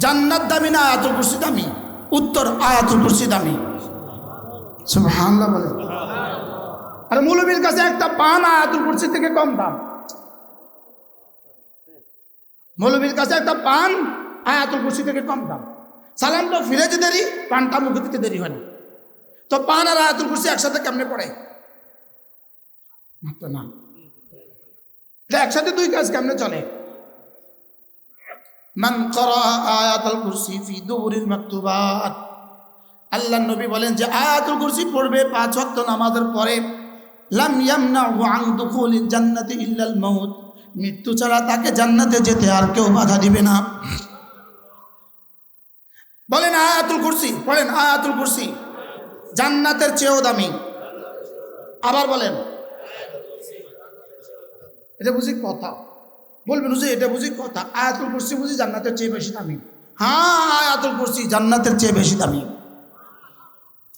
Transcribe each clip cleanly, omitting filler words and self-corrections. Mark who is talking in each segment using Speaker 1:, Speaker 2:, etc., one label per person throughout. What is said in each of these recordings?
Speaker 1: জান্নাত দামি না আয়াতুল কুরসি দামি? উত্তর, আয়াতুল কুরসি দামি। সুবহানাল্লাহ বলে। আর মৌলবীর কাছে একটা পান আয়াতুল কুরসি থেকে কম দাম। মৌলবীর কাছে একটা পান আয়াতুল কুরসি থেকে কম দাম। সালামটা ফিরে যেতে দেরি, পানটা মুখে দিতে দেরি হয় না। তো পান আর আয়াতুল কুরসি একসাথে কেমনে পড়ে? না, এটা একসাথে দুই কাজ কেমনে চলে? মান ক্বারা আয়াতুল কুরসি ফি দুবুরিল মাকতুবাত, আল্লাহর নবী বলেন যে আয়াতুল কুরসি পড়বে 5 ওয়াক্ত নামাজের পরে, লাম ইয়ামনাহু আন দুখুলিল জান্নাতি ইল্লাল মাউত, মৃত্যু ছাড়া তাকে জান্নাতে যেতে আর কেউ বাধা দিবে না। বলেন আয়াতুল কুরসি, পড়েন আয়াতুল কুরসি জান্নাতের চেয়েও দামি। আবার বলেন, এটা বুঝি কথা? বলবেন বুঝি এটা বুঝি কথা? আয়াতুল কুরসি বুঝি জান্নাতের চেয়ে বেশি দামি? হ্যাঁ, আয়াতুল কুরসি জান্নাতের চেয়ে বেশি দামি।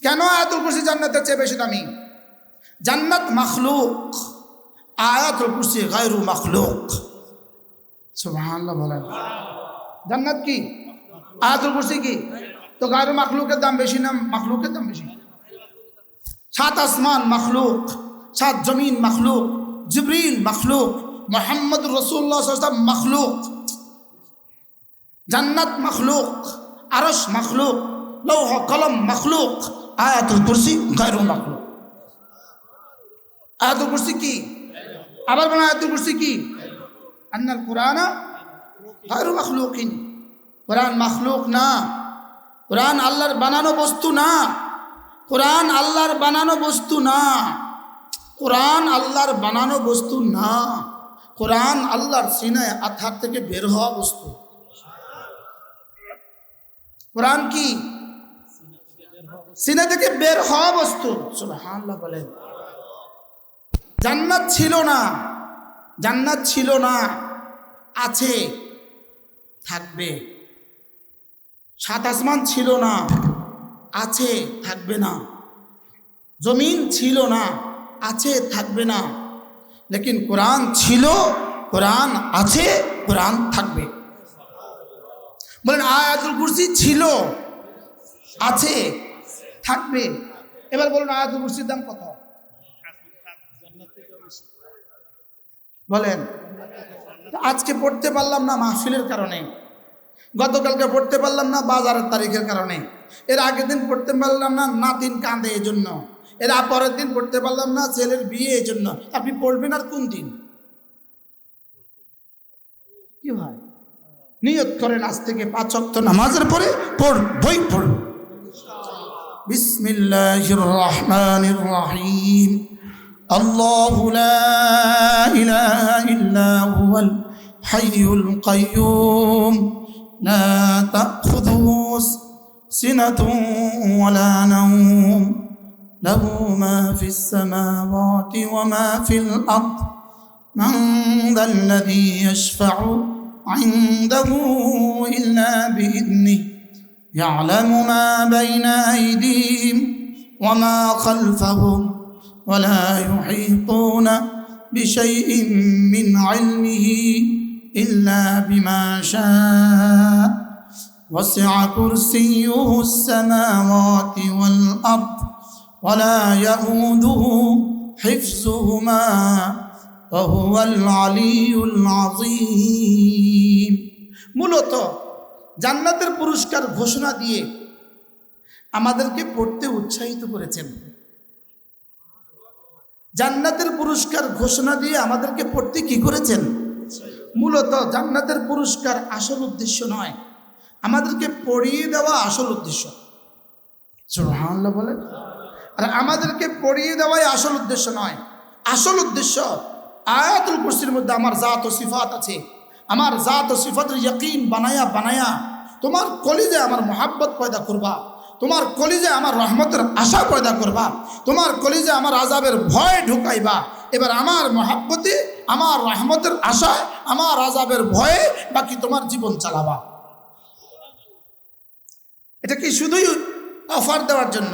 Speaker 1: কেন আয়াতুল কুরসি জান্নাতের চেয়ে বেশি দামি? জান্নাত মাখলুক, আয়াতুল কুরসি গায়রু মাখলুক। সুবহানাল্লাহ বলেন। জান্নাত কি? আয়াতুল কুরসি কি? তো গায়রু মাখলুকের দাম বেশি না মাখলুকের দাম বেশি? 7 আসমান মাখলুক, 7 জমিন মাখলুক, জিবরিল মাখলুক, মুহাম্মদ রাসূলুল্লাহ সাল্লাল্লাহু আলাইহি ওয়াসাল্লাম মাখলুক, জান্নাত মাখলুক, আরশ মাখলুক, লৌহ কলম মাখলুক, আয়াতুল কুরসি গায়রু মাখলুক। আয়াতুল কুরসি কি? আবার বলেন আয়াতুল কুরসি কি? আন্নাল কুরআনা গায়রু মাখলুকিন, কোরআন মাখলুক না, কোরআন আল্লাহর বানানো বস্তু না, কোরআন আল্লাহর বানানো বস্তু না, কোরআন আল্লাহর বানানো বস্তু না, কোরআন আল্লাহর সিনায় আথার থেকে বের হওয়া বস্তু। কোরআন কি? সিনা থেকে বের হওয়া বস্তু। সুবহানাল্লাহ বলেন। জান্নাত ছিল না, জান্নাত ছিল না, আছে, থাকবে। 7 আসমান ছিল না, আছে, থাকবে না। জমিন ছিল না, আছে, থাকবে না। লেকিন কোরআন ছিল, কোরআন আছে, কোরআন থাকবে। বলেন আয়াতুল কুরসি ছিল, আছে, থাকবে। এবার বলুন আয়াতুল কুরসির দাম কত? বলেন। আজকে পড়তে পারলাম না মাহফিলের কারণে, গতকালকে পড়তে পারলাম না বাজারের তারিখের কারণে, এর আগের দিন পড়তে পারলাম না নাতিন কাঁদে এই জন্য, এর পরের দিন পড়তে পারলাম না ছেলের বিয়ে এই জন্য। আপনি পড়বেন আর কোন দিন? কি হয়? নিয়ত করেন আজ থেকে 5 ওয়াক্ত নামাজের পরে বই পড়ব। বিসমিল্লাহির রহমানির রহিম। আল্লাহু লা ইলাহা ইল্লা হুয়াল হাইয়ুল কাইয়্যুম লা তাখুযুহু সিনাতুন ওয়ালা নাওম লাহু মা ফিস সামাওয়াতি ওয়া মা ফিল আরদ মান যাল্লাযী ইয়াশফা'ু ইনদাহু ইল্লা বিইذনিহি ইয়া'লামু মা বাইনা আইদিহিম ওয়া মা খালফাহুম ওয়া লা ইউহীতুনা বিশাইইন মিন ইলমিহি ইল্লা বিমা শা'a ওয়াসি'a কুরসিয়্যুহু আস-সামাওয়াতি ওয়াল আরদ ওয়া লা ইয়াউদুহু হিফযুহুমা ওয়া হুয়াল আলিয়্যুল আযীম। মূলত জান্নাতের পুরস্কার ঘোষণা দিয়ে আমাদেরকে পড়তে উৎসাহিত করেছেন। জান্নাতের পুরস্কার ঘোষণা দিয়ে আমাদেরকে পড়তে কি করেছেন? মূলত জান্নাতের পুরস্কার আসল উদ্দেশ্য নয়, আমাদেরকে পড়িয়ে দেওয়া আসল উদ্দেশ্য। সুবহানাল্লাহ বলেন। আর আমাদেরকে পড়িয়ে দেওয়াই আসল উদ্দেশ্য নয়, আসল উদ্দেশ্য আয়াতুল কুরসির মধ্যে আমার জাত ও সিফাত আছে, আমার জাত ও সিফাতের ইয়াকিন বানায়া বানায়া তোমার কলিজে আমার মোহাব্বত পয়দা করবা, তোমার কলিজে আমার রহমতের আশা পয়দা করবা, তোমার কলিজে আমার আযাবের ভয় ঢুকাইবা। এবার আমার মোহাব্বতে, আমার রহমতের আশায়, আমার আযাবের ভয়ে বাকি তোমার জীবন চালাবা। এটা কি শুধুই অফার দেওয়ার জন্য?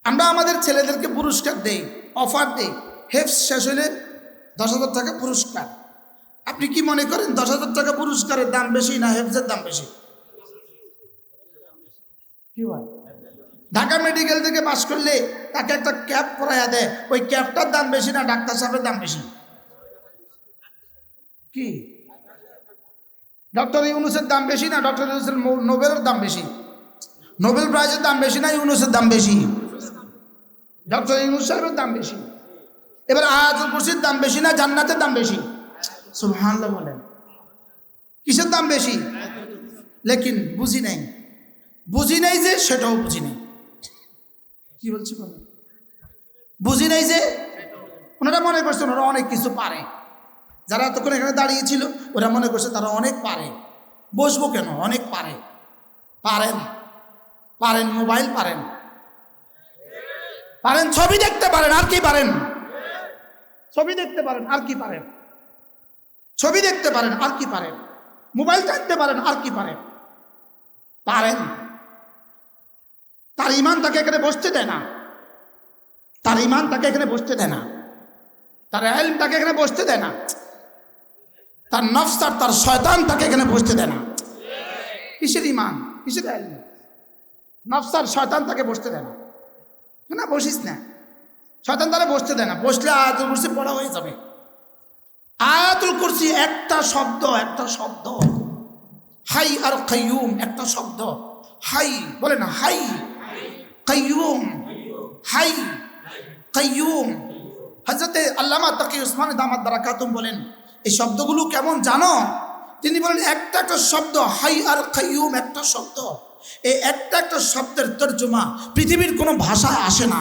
Speaker 1: আমরা আমাদের ছেলেদেরকে পুরস্কার দেই, অফার দেই, হেফজ শেষ হলে 10,000 টাকা পুরস্কার, আপনি কি মনে করেন 10,000 টাকা পুরস্কারের দাম বেশি না হেফজের দাম বেশি? কি হয়, ঢাকা মেডিকেল থেকে পাস করলে তাকে একটা ক্যাপ পরাইয়া দেয়, ওই ক্যাপটার দাম বেশি না ডাক্তার সাহেবের দাম বেশি? কি ডক্টর ইউনুসের দাম বেশি না ডক্টর ইউনুসের নোবেলের দাম বেশি? নোবেল প্রাইজের দাম বেশি না ইউনুসের দাম বেশি? ডক্টর ইউনুস সাহেবের দাম বেশি। এবার আয়াতুল কুরসির দাম বেশি না জান্নাতের দাম বেশি? সুবহানাল্লাহ বলেন। কিসের দাম বেশি? লেকিন বুঝি নাই যে সেটাও বুঝি নাই। কি বলছি বলেন? বুঝি নাই যে ওনারা মনে করছেন ওরা অনেক কিছু পারে। যারা এতক্ষণ এখানে দাঁড়িয়েছিল ওরা মনে করছে তারা অনেক পারে। বসবো কেন? অনেক পারে। পারেন মোবাইল পারেন, ছবি দেখতে পারেন, আর কি পারেন? ছবি দেখতে পারেন, আর কি পারেন? ছবি দেখতে পারেন, আর কি পারেন? মোবাইল চালাতে পারেন, আর কি পারেন? তার ঈমান তাকে এখানে বসতে দেয় না, তার ঈমান তাকে এখানে বসতে দেয় না, তার ইলম তাকে এখানে বসতে দেয় না, তার নফস আর তার শয়তান তাকে এখানে বসতে দেয় না। কিসের ঈমান, কিসের ইলম? নফস আর শয়তান তাকে বসতে দেয় না। না বসিস না, শয়তান তারা বসতে দেয় না। বসলে আয়াতুল কুরসি পড়া হয়ে যাবে। আয়াতুল কুরসি একটা শব্দ, হাই আর কাইয়ুম একটা শব্দ। হাই বলে না, হাই কাইয়ুম, হাই কাইয়ুম। হযরতে আল্লামা তাকি উসমান দামাত বারাকাতুম বলেন এই শব্দগুলো কেমন জানো? তিনি বলেন একটা শব্দ, হাই আর কাইয়ুম একটা শব্দ। এই একটা শব্দের তর্জমা পৃথিবীর কোনো ভাষায় আসে না।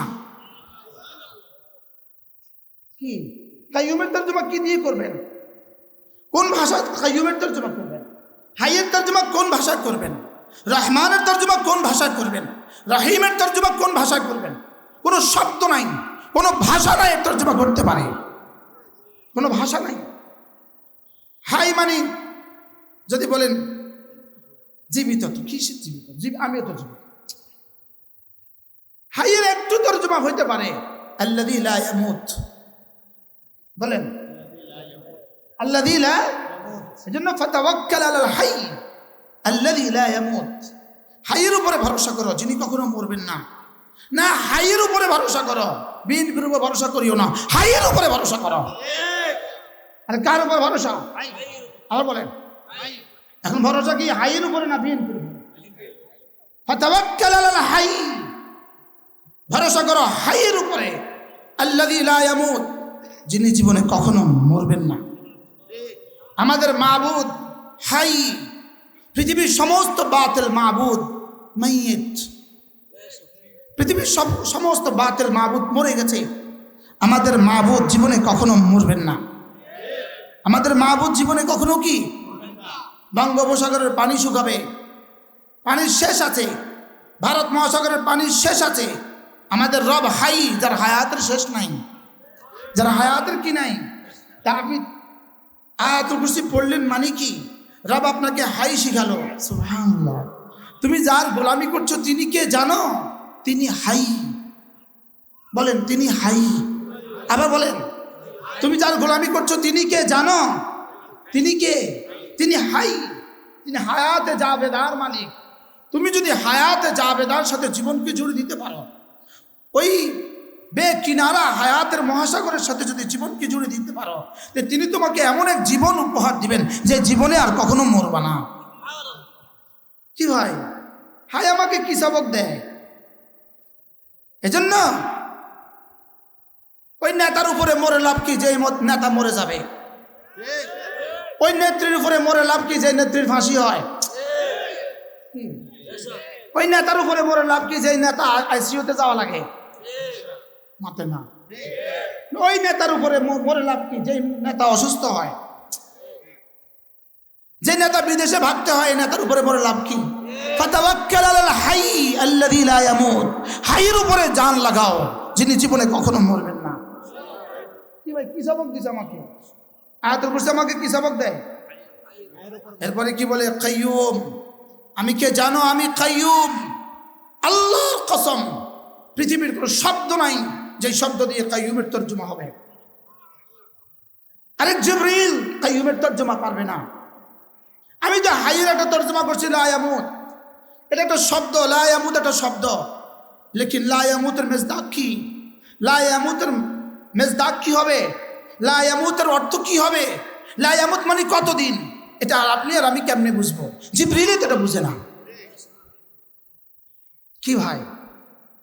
Speaker 1: কি কাইয়ুমের তর্জমা কি দিয়ে করবেন? কোন ভাষা কাইয়ুমের তর্জমা করবেন? হাইয়ের তর্জমা কোন ভাষায় করবেন? রহমানের তর্জমা কোন ভাষায় করবেন? রহিমের তর্জমা কোন ভাষায় করবেন? কোনো শব্দ নাই, কোনো ভাষা নাই তর্জমা করতে পারে, কোনো ভাষা নাই। হাই মানে যদি বলেন জীবিত, তো কিসের জীবিত? আমিও তো জীবিত। হাইয়ের একটু তর্জমা হইতে পারে আল্লাযী লা ইয়ামুত। বলেন আল্লাযী লা, এজন্য ফাতাওয়াক্কাল আলাল হাই আল্লাযী লা ইয়ামুত। হাইয়ের উপরে ভরসা করো যিনি কখনো মরবেন না। না হাইয়ের উপরে ভরসা করো, বিএনপির উপরে ভরসা করিও না, হাইয়ের উপরে ভরসা করো। আরে কার উপর ভরসা? আবার বলেন, এখন ভরসা কি হাইয়ের উপরে না বিএনপির উপরে? ফাতাওয়াক্কাল আলাল হাই, ভরসা করো হাইয়ের উপরে, আল্লাযী লা ইয়ামুত, যিনি জীবনে কখনো মরবেন না। আমাদের মাবুদ হাই, পৃথিবীর সমস্ত বাতিল মাবুদ মাইয়িত। পৃথিবীর সমস্ত বাতিল মাবুদ মরে গেছে। আমাদের মাবুদ জীবনে কখনো মরবেন না। আমাদের মাবুদ জীবনে কখনো কি বঙ্গোপসাগরের পানি শুকাবে, পানির শেষ আছে, ভারত মহাসাগরের পানির শেষ আছে। আমাদের রব হাই, যার হায়াতের শেষ নাই, যার হায়াতের কি নাই। তা আপনি আয়াতুল কুরসি পড়লেন মানে কি? রব আপনাকে হাই শিখালো। সুবহানাল্লাহ। তুমি যার গোলামি করছো তিনি কে জানো? তিনি হাই। বলেন তিনি হাই। আবার বলেন, তুমি যার গোলামি করছো তিনি কে জানো? তিনি কে? তিনি হাই, তিনি হায়াতে জাবেদার মালিক। তুমি যদি হায়াতে জাবেদার সাথে জীবনকে জুড়ে দিতে পারো, ওই বেকিনারা হায়াতের মহাসাগরের সাথে যদি জীবনকে জুড়ে দিতে পারো, তিনি তোমাকে এমন এক জীবন উপহার দিবেন যে জীবনে আর কখনো মরবা না। কি ভাই, হাই আমাকে কি সবক দেয়? এজন্য ওই নেতার উপরে মরে লাভ কি যে নেতা মরে যাবে? ওই নেত্রীর উপরে মরে লাভ কি যে নেত্রীর ফাঁসি হয়? ওই নেতার উপরে মরে লাভ কি যে নেতা আইসিইউতে যাওয়া লাগে? মাতে না। ওই নেতার উপরে মরে লাভ কি যে নেতা অসুস্থ হয়? যে নেতা বিদেশে ভাগতে হয়, এই নেতার উপরে মরে লাভ কি? ফাতাওয়াক্কাল আলাল হাই আল্লাযী লা ইয়ামুত। হাইয়ের উপরে জান লাগাও যিনি জীবনে কখনো মরবেন না। কি ভাই কি সবক দিছে আমাকে? আয়াতুল কুরসি আমাকে কি সবক দেয়? এরপরে কি বলে? কাইয়ুম। আমি কে জানো? আমি কাইয়ুম। আল্লাহর কসম, পৃথিবীর কোনো শব্দ নাই যে শব্দ দিয়ে কাইয়ুমের তর্জমা হবে। আরে জিবরিল কাইয়ুমের তর্জমা পারবে না। আমি তো হাইয়ের একটা তর্জমা করছি লা ইয়ামুত, এটা একটা শব্দ, লা ইয়ামুত একটা শব্দ, লেকিন লা ইয়ামুতের মেজদাক কি? লা ইয়ামুতের মেজদাক কি হবে? লা ইয়ামুতের অর্থ কি হবে? লা ইয়ামুত মানে কতদিন? এটা আপনি আর আমি কেমনে বুঝবো? জিবরিল তো এটা বুঝে না। কি ভাই,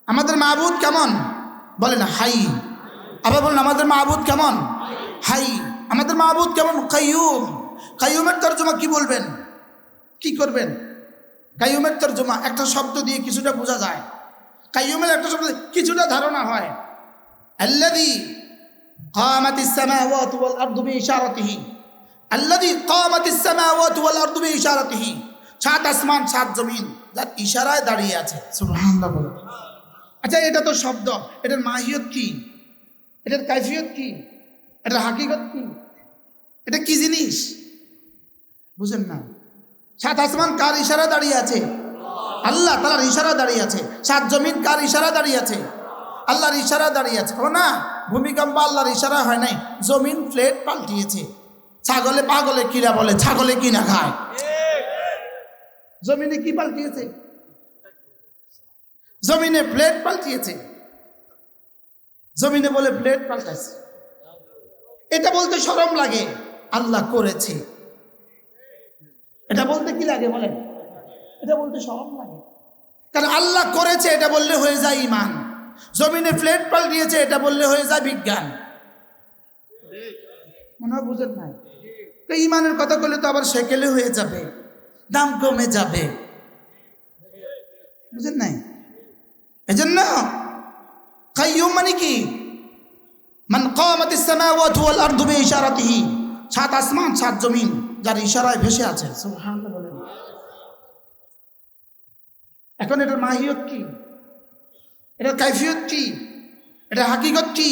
Speaker 1: আমাদের মাবুদ কেমন বলেন? হাই। আবার বলেন আমাদের মাবুদ কেমন? হাই। আমাদের মাবুদ কেমন? কাইয়ুম। কাইয়ুমের তর্জমা কি বলবেন? কি করবেন? কাইয়ুমের তর্জমা একটা শব্দ দিয়ে কিছুটা বোঝা যায়। কাইয়ুমের একটা শব্দ কিছুটা ধারণা হয়। আল্লাযী কামাতিস সামাওয়াতু ওয়াল আরদু বিইশারাতিহি, আল্লাযী কামাতিস সামাওয়াতু ওয়াল আরদু বিইশারাতিহি, সাত আসমান সাত জমিন যার ইশারায় দাঁড়িয়ে আছে। সুবহানাল্লাহ বলেন। আচ্ছা, এটা তো শব্দ, এটার মাহিয়ত কি? এটার কাইফিয়ত কি? এটার হাকিকত কি? এটা কি জিনিস বুঝেন না? সাত আসমান কার ইশারা দাঁড়িয়ে আছে? আল্লাহ তাআলার ইশারা দাঁড়িয়ে আছে। সাত জমিন কার ইশারা দাঁড়িয়ে আছে? আল্লাহর ইশারা দাঁড়িয়ে আছে। ও না, ভূমিকম্প আল্লাহর ইশারা হয় নাই, জমিন প্লেট পাল্টিয়েছে। ছাগলে পাগলে কিরা বলে, ছাগলে কিনা খায়। জমিনে কি পাল্টিয়েছে? জমিনে প্লেট পাল্টিয়েছে। জমিনে বলে প্লেট পাল্টাইছে। এটা বলতে শরম লাগে, আল্লাহ করেছে। এটা বলতে কি লাগে বলেন? এটা বলতে শরম লাগে, কারণ আল্লাহ করেছে এটা বললে হয়ে যায় ঈমান। জমিনে প্লেট পাল্টিয়েছে এটা বললে হয়ে যায় বিজ্ঞান। মনে হয় বুঝেন নাই? তো ঈমানের কথা বললে তো আবার সেকেলে হয়ে যাবে, দাম কমে যাবে। বুঝেন নাই? এজন্য কাইয়ুম মানে কি? মান কামাতিস সামাওয়াতু ওয়াল আরদু বিইশারাতিহি, সাত আসমান সাত জমিন যার ইশারায় ভেসে আছে। সুবহানাল্লাহ বলেন। এখন এটার মাহিয়ত কি? এটার কাইফিয়ত কি? এটার হাকিকত কি?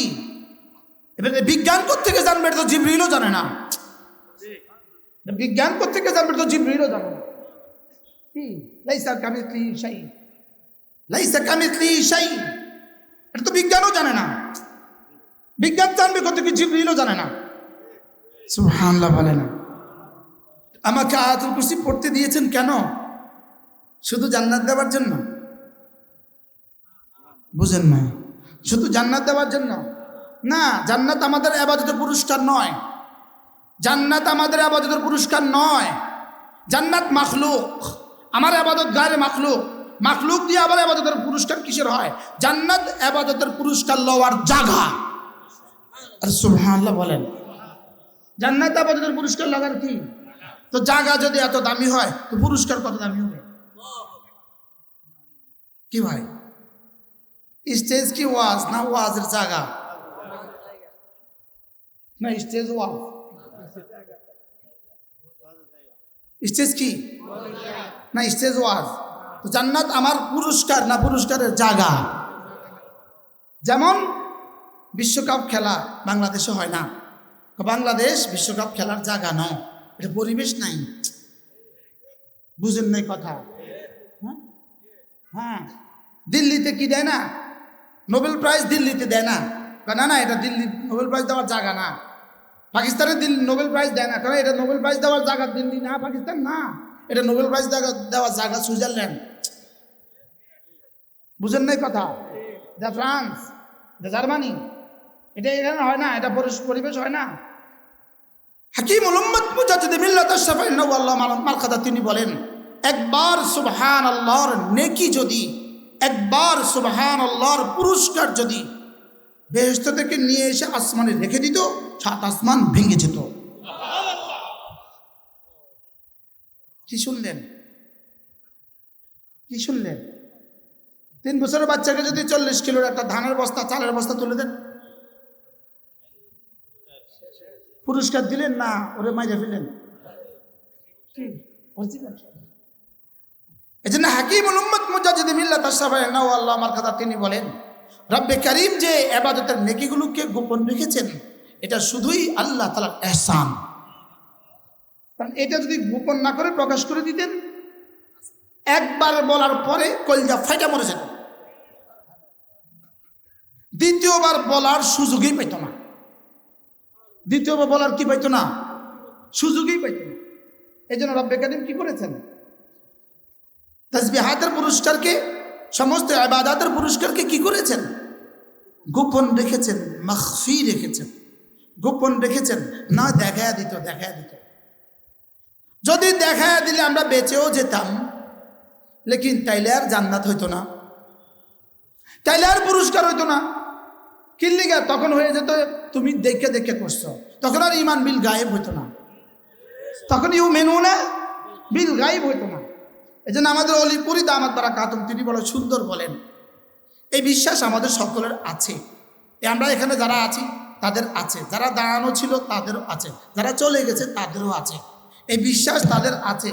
Speaker 1: এবার বিজ্ঞান কোত্থেকে জানবে? এটা তো জিবরিলও জানে না। বিজ্ঞান কোত্থেকে জানবে? তো জিবরিলও জানে না। কি লাইসা কামিসলিহি শাই, লাইসা কামিসলিহি শাই, এটা তো বিজ্ঞানও জানে না। বিজ্ঞান জানবে কত কি? জিবরিলও জানে না। সুবহানাল্লাহ বলে না। আমাকে আয়াতুল কুরসি পড়তে দিয়েছেন কেন? শুধু জান্নাত দেওয়ার জন্য? বুঝেন না? শুধু জান্নাত দেওয়ার জন্য না। জান্নাত আমাদের ইবাদতের পুরস্কার নয়। জান্নাত আমাদের ইবাদতের পুরস্কার নয়। জান্নাত মাখলুক, আমার ইবাদত গায়রে মাখলুক। মাখলুক দিয়ে আবার ইবাদতের পুরস্কার কিসের হয়? জান্নাত ইবাদতের পুরস্কার লওয়ার জায়গা। আর সুবহানাল্লাহ বলেন। জান্নাত ইবাদতের পুরস্কার লাগার কি? তো জায়গা যদি এত দামি হয় তো পুরস্কার কত দামি হবে? কি ভাই, স্টেজ কি ওয়াজ না ওয়াজের জায়গা? না স্টেজ ওয়াজ, স্টেজ কি না স্টেজ ওয়াজ। তো জান্নাত আমার পুরস্কার না পুরস্কারের জায়গা? যেমন বিশ্বকাপ খেলা বাংলাদেশে হয় না, বাংলাদেশ বিশ্বকাপ খেলার জায়গা নয়, এটা পরিবেশ নাই। বুঝেন নাই কথা? হ্যাঁ, দিল্লিতে কি দেয় না? নোবেল প্রাইজ দিল্লিতে দেয় না। না না, এটা দিল্লি নোবেল প্রাইজ দেওয়ার জায়গা না। পাকিস্তানে দিল্লি নোবেল প্রাইজ দেয় না, কারণ এটা নোবেল প্রাইজ দেওয়ার জায়গা দিল্লি না, পাকিস্তান না। এটা নোবেল প্রাইজ দেওয়ার জায়গা সুইজারল্যান্ড। বুঝেন নাই কথা? যা ফ্রান্স, যা জার্মানি, এটা এখানে হয় না, এটা পরিবেশ হয় না। হাকিমুল উম্মত মুজাদ্দিদ মিল্লাত আশ-শাফাঈ নওয়াল্লাহ মারকাদা তিনি বলেন, একবার সুবহানাল্লাহর নেকি যদি, একবার সুবহানাল্লাহর পুরস্কার যদি বেহেশত থেকে নিয়ে এসে আসমানে রেখে দিত, সাত আসমান ভেঙে যেত। কি শুনলেন? কি শুনলেন? 3 বছরের বাচ্চাকে যদি 40 কিলোর একটা ধানের বস্তা, চালের বস্তা তুলে দেন, পুরস্কার দিলেন না, ওরে মাইরে ফেলেন। এই জন্য হাকিমুল উম্মত মুজাদ্দিদ মিল্লাত আশ-শাফাঈ নওয়াল্লাহ মারকাদা তিনি বলেন, রব্বে কারীম যে ইবাদতের নেকিগুলোকে গোপন রেখেছেন, এটা শুধুই আল্লাহ তাআলার ইহসান। কারণ এটা যদি গোপন না করে প্রকাশ করে দিতেন, একবার বলার পরে কলিজা ফাইটা মরে যেত, দ্বিতীয়বার বলার সুযোগই পেত না। দ্বিতীয়বার বলার কি পাইতো না, সুযোগই পাইতো না। এই জন্য রব্বে কারীম কি করেছেন, তাসবিহাতের পুরস্কারকে, সমস্ত ইবাদতের পুরস্কারকে কি করেছেন, গোপন রেখেছেন, মাখফি রেখেছেন, গোপন রেখেছেন। না দেখায়া দিত, দেখায়া দিত। যদি দেখায়া দিলে আমরা বেঁচেও যেতাম, লেকিন তাইলে আর জান্নাত হইতো না, তাইলে আর পুরস্কার হইতো না। কিল্লিগা তখন হয়ে যেত তুমি দেখে দেখে করছো, তখন আর ইমান বিল গায়েব হইতো না, তখন ইউমিনুনা বিল গায়েব হইতো না। এই জন্য আমাদের অলিপুরি দামাত বারাকাতুহু তিনি বড় সুন্দর বলেন, এই বিশ্বাস আমাদের সকলের আছে। আমরা এখানে যারা আছি তাদের আছে, যারা দাঁড়ানো ছিল তাদেরও আছে, যারা চলে গেছে তাদেরও আছে, এই বিশ্বাস তাদের আছে।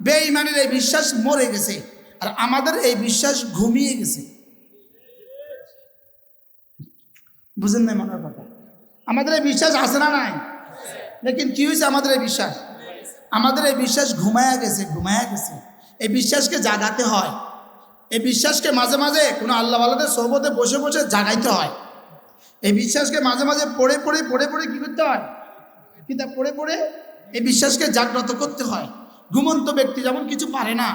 Speaker 1: বেঈমানের এই বিশ্বাস মরে গেছে, আর আমাদের এই বিশ্বাস ঘুমিয়ে গেছে। বুঝেন না মনের কথা? আমাদের এই বিশ্বাস আছে না নাই? লেকিন কি হয়েছে আমাদের এই বিশ্বাস? আমাদের এই বিশ্বাস ঘুমায়া গেছে, ঘুমায়া গেছে। এই বিশ্বাসকে জাগাতে হয়, এই বিশ্বাসকে মাঝে মাঝে কোনো আল্লাহওয়ালাদের সোহবতে বসে বসে জাগাইতে হয়। এই বিশ্বাসকে মাঝে মাঝে পড়ে পড়ে পড়ে পড়ে কি করতে হয়, কিতাব পড়ে পড়ে এই বিশ্বাসকে জাগ্রত করতে হয়। ঘুমন্ত ব্যক্তি যেমন কিছু পারে না,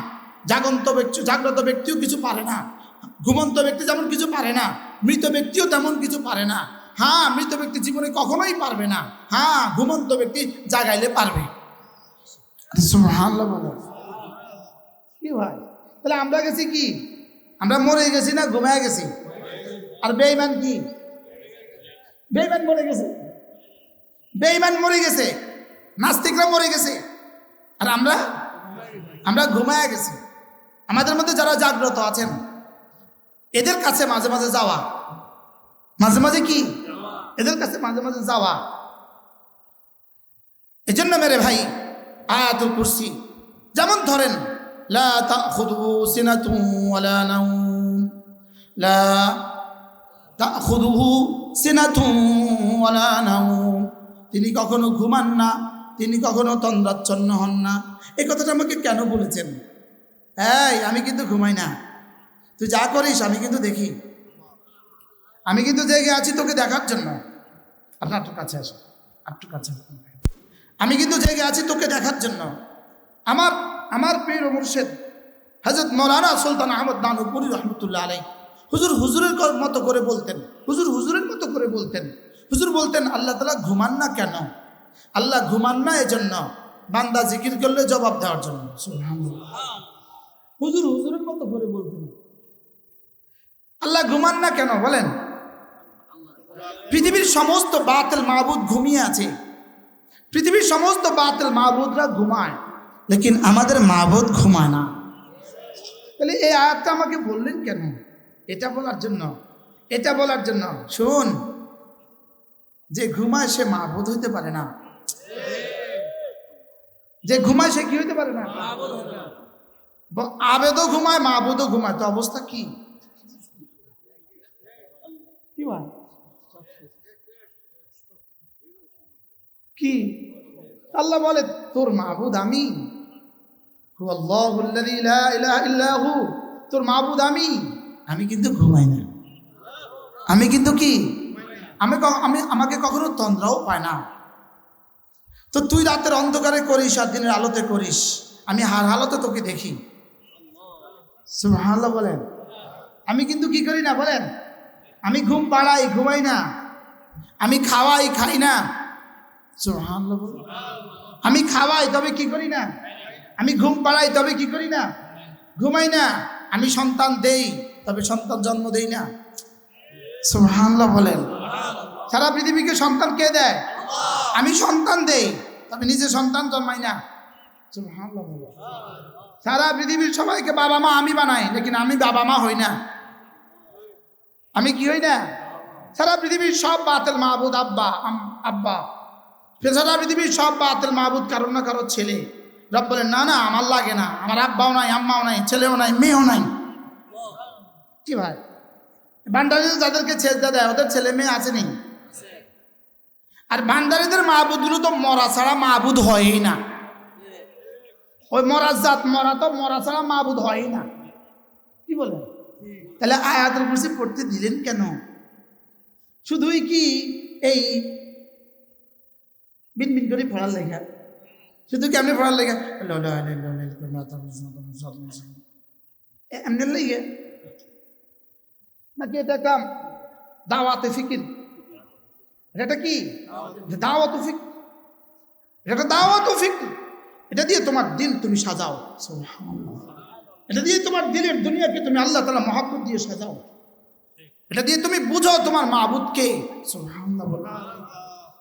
Speaker 1: জাগ্রত ব্যক্তিও কিছু পারে না। ঘুমন্ত ব্যক্তি যেমন কিছু পারে না, মৃত ব্যক্তিও তেমন কিছু পারে না। হ্যাঁ, মৃত ব্যক্তি জীবনে কখনোই পারবে না, হ্যাঁ ঘুমন্ত ব্যক্তি জাগাইলে পারবে। সুবহানাল্লাহ বলো কি ভাই? তাহলে আমরা গেছি কি, আমরা মরে গেছি না ঘুমায় গেছি? আর বেঈমান কি, বেঈমান মরে গেছে, বেঈমান মরে গেছে, নাস্তিকরা মরে গেছে, আর আমরা ঘুমায় গেছি। আমাদের মধ্যে যারা জাগ্রত আছেন এদের কাছে মাঝে মাঝে যাওয়া, মাঝে মাঝে কি এদের কাছে মাঝে মাঝে যাওয়া। এজন্য মেরে ভাই আয়াতুল কুরসি যেমন ধরেন, লা তাখুযুহু সিনাতুন ওয়ালা নাওম, লা তাখুযুহু সিনাতুন ওয়ালা নাওম, তিনি কখনো ঘুমান না, তিনি কখনো তন্দ্রাচ্ছন্ন হন না। এই কথাটা আমাকে কেন বলেছেন? এই আমি কিন্তু ঘুমাই না, তুই যা করিস আমি কিন্তু দেখি, আমি কিন্তু জেগে আছি তোকে দেখার জন্য। আপনার একটু কাছে আসো, একটু কাছে। আমি কিন্তু জেগে আছি তোকে দেখার জন্য। আমার পীর ও মুর্শিদ হযরত মাওলানা সুলতান আহমদ নানুপুরি রহমতুল্লাহ আলাইহি হুজুরের মতো করে বলতেন, হুজুরের মতো করে বলতেন। হুজুর বলতেন আল্লাহ তাআলা ঘুমান না কেন? আল্লাহ ঘুমান না এজন্য, বান্দা জিকির করলে জবাব দেওয়ার জন্য। সুবহানাল্লাহ। হুজুরের মতো করে বলতেন আল্লাহ ঘুমান না কেন বলেন? পৃথিবীর সমস্ত বাতিল মাবুদ ঘুমিয়ে আছে, পৃথিবীর সমস্ত বাতিল মাবুদরা ঘুমায়, লেকিন আমাদের মাবুদ ঘুমায় না। তাহলে এই আয়াতটা আমাকে বললেন কেন? এটা বলার জন্য শুন, যে ঘুমায় সে মাবুদ হইতে পারে না, যে ঘুমায় সে কি হইতে পারে না? আবেদও ঘুমায়, মাবুদও ঘুমায়, তো অবস্থা কি ভাই? কি আল্লাহ বলে তোর মাবুদ আমি, হুয়াল্লাহুল্লাযী লা ইলাহা ইল্লা হু, তোর মাবুদ আমি কিন্তু ঘুমাই না, আমি কিন্তু কি আমাকে কখনো তন্দ্রাও পায় না। তো তুই রাতের অন্ধকারে করিস আর দিনের আলোতে করিস, আমি হার হালতে তোকে দেখি। সুবহানাল্লাহ বলেন। আমি কিন্তু কি করি না বলেন? আমি ঘুম পাড়াই, ঘুমাই না, আমি খাওয়াই, খাই না। সুবহানাল্লাহ বলেন। আমি খাওয়াই তবে কি করি না, আমি ঘুম পাড়াই তবে কি করি না, ঘুমাই না। আমি সন্তান দেই তবে সন্তান জন্ম দেই না। সুবহানাল্লাহ বলেন। সারা পৃথিবীকে সন্তান কে দেয়? আমি সন্তান দেই তবে নিজে সন্তান জন্মাই না। সুবহানাল্লাহ বলেন। সারা পৃথিবীর সবাইকে বাবা মা আমি বানাই, লেকিন আমি বাবা মা হই না। আমি কি হই না? সারা পৃথিবীর সব বাতিল মাবুদ আব্বা, সারা পৃথিবীর সব বাতিল মাবুদ কারো না কারো ছেলে। রব বলেন না না আমার লাগে না, আমার আব্বাও নাই, আম্মাও নাই, ছেলেও নাই, মেয়েও নাই। কি ভাই? ভান্ডারীরা যাদেরকে ছেজদা দেয় ওদের ছেলে মেয়ে আছে নি? আর ভান্ডারীদের মাহবুদগুলো তো মরা ছাড়া মাহবুদ হয়ই না। ওই মরা জাত, মরা ছাড়া মাহবুদ হয়ই না। কি বলে? তাহলে আয়াতুল কুরসি পড়তে দিলেন কেন? শুধুই কি এই বিন বিন করে পড়ার লেখা, শুধু কেমনি পড়ার লেখা এমনি লেগে নাকি এটা কাম দাওয়াতে ফিকির? এটা কি দাওয়াত ফিকির? এটা দাওয়াত ফিকির। এটা দিয়ে তোমার দিল তুমি সাজাও, এটা দিয়ে তোমার দিলের দুনিয়াকে তুমি আল্লাহ তাআলা মহব্বত দিয়ে সাজাও, এটা দিয়ে তুমি বুঝো তোমার মাবুদকে। সুবহানাল্লাহ।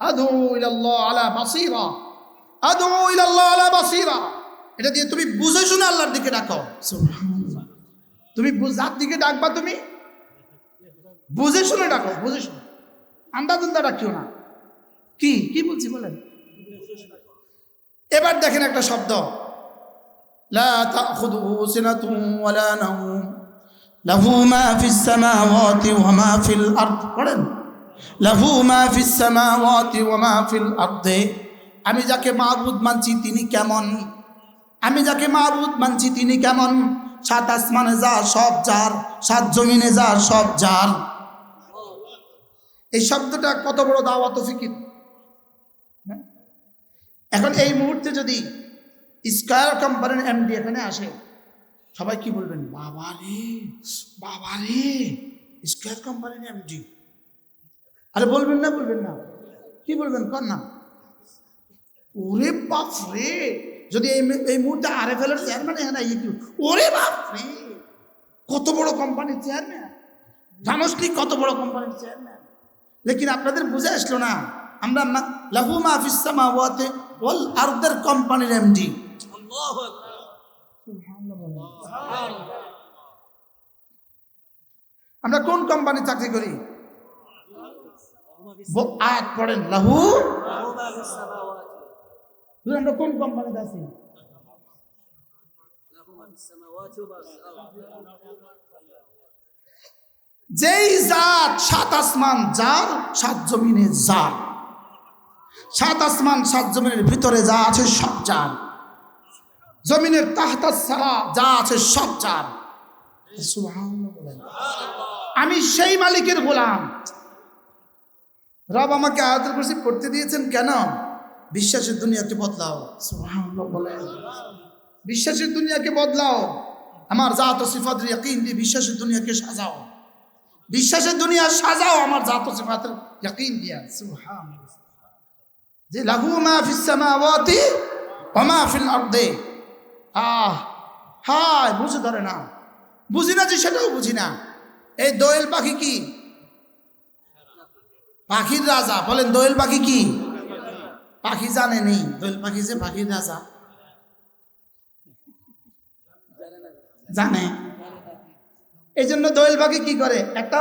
Speaker 1: আদউ ইলাল্লাহ আলা বাসীরা, আদউ ইলাল্লাহ আলা বাসীরা। এটা দিয়ে তুমি বুঝে শুনে আল্লাহর দিকে ডাকো। সুবহানাল্লাহ। তুমি যার দিকে ডাকবা তুমি বুঝে শুনে ডাকো, বুঝে শুনে, আন্দাজুন্দা ডাকিও না। কি কি বলছি বলেন? এবার দেখেন একটা শব্দ, লা তাখুযুহু সিনাতুন ওয়ালা নাওম লাহু মা ফিস সামাওয়াতি ওয়া মা ফিল আরদ। পড়েন, লাহু মা ফিস সামাওয়াতি ওয়া মা ফিল আরদি। আমি যাকে মাবুদ মানছি তিনি কেমন, আমি যাকে মাবুদ মানছি তিনি কেমন। সাত আসমানে যা সব যার, সাত জমিনে যা সব যার। এই শব্দটা কত বড় দাওয়াত ফিকির। এখন এই মুহূর্তে যদি স্কয়ার কোম্পানির এমডি এখানে আসে, সবাই কি বলবেন? বাবা রে, বাবা রে, স্কয়ার কোম্পানির এমডি। আরে বলবেন না, বলবেন না? কি বলবেন কর না? ওরে বাপ রে, যদি এই মুহূর্তে আরএফএল এর চেয়ারম্যান এখানে কি, ওরে বাপ রে, কত বড় কোম্পানির চেয়ারম্যান, জানোস কি কত বড় কোম্পানির চেয়ারম্যান। লেকিন আপনাদের বুঝে আসলো না, আমরা লাহু মা ফিস সামাওয়াতি ওয়াল আরদের কোম্পানির এমডি। আল্লাহু আকবার, সুবহানাল্লাহ। আমরা কোন কোম্পানি চাকরি করি? আয়াত পড়েন, লাহু মা ফিস সামাওয়াতি। আমরা কোন কোম্পানিতে আছি? লাহু মা ফিস সামাওয়াতি ওয়া যেই জাত সাত আসমান যার, সাত জমিনে যার, সাত আসমান সাত জমিনের ভিতরে যা আছে সব যার, জমিনের তাহতা সারা যা আছে সব যার। সুবহানাল্লাহ। আমি সেই মালিকের গোলাম। রব আমাকে আয়াতুল কুরসি পড়তে দিয়েছেন কেন? বিশ্বাসের দুনিয়াকে বদলাও। সুবহানাল্লাহ বলেন, বিশ্বাসের দুনিয়াকে বদলাও। আমার জাত ও সিফাতের ইয়াকিন দিয়ে বিশ্বাসের দুনিয়াকে সাজাও, বিশ্বাসের দুনিয়া সাজাও আমার জাত ও সিফাতের ইয়াকিন দিয়া। সুবহানাল্লাহ। যে লাহু মা ফিস সামাওয়াতি ওয়া মা ফিল আরদি। হায় বুঝে ধরে না, বুঝি না যে সেটাও বুঝি না। এই দোয়েল পাখি কি? পাখির রাজা। বলেন দোয়েল পাখি কি? পাখি জানে নেই দোয়েল পাখি যে পাখির রাজা? জানে। এই জন্য দোয়েল পাখি কি করে? একটা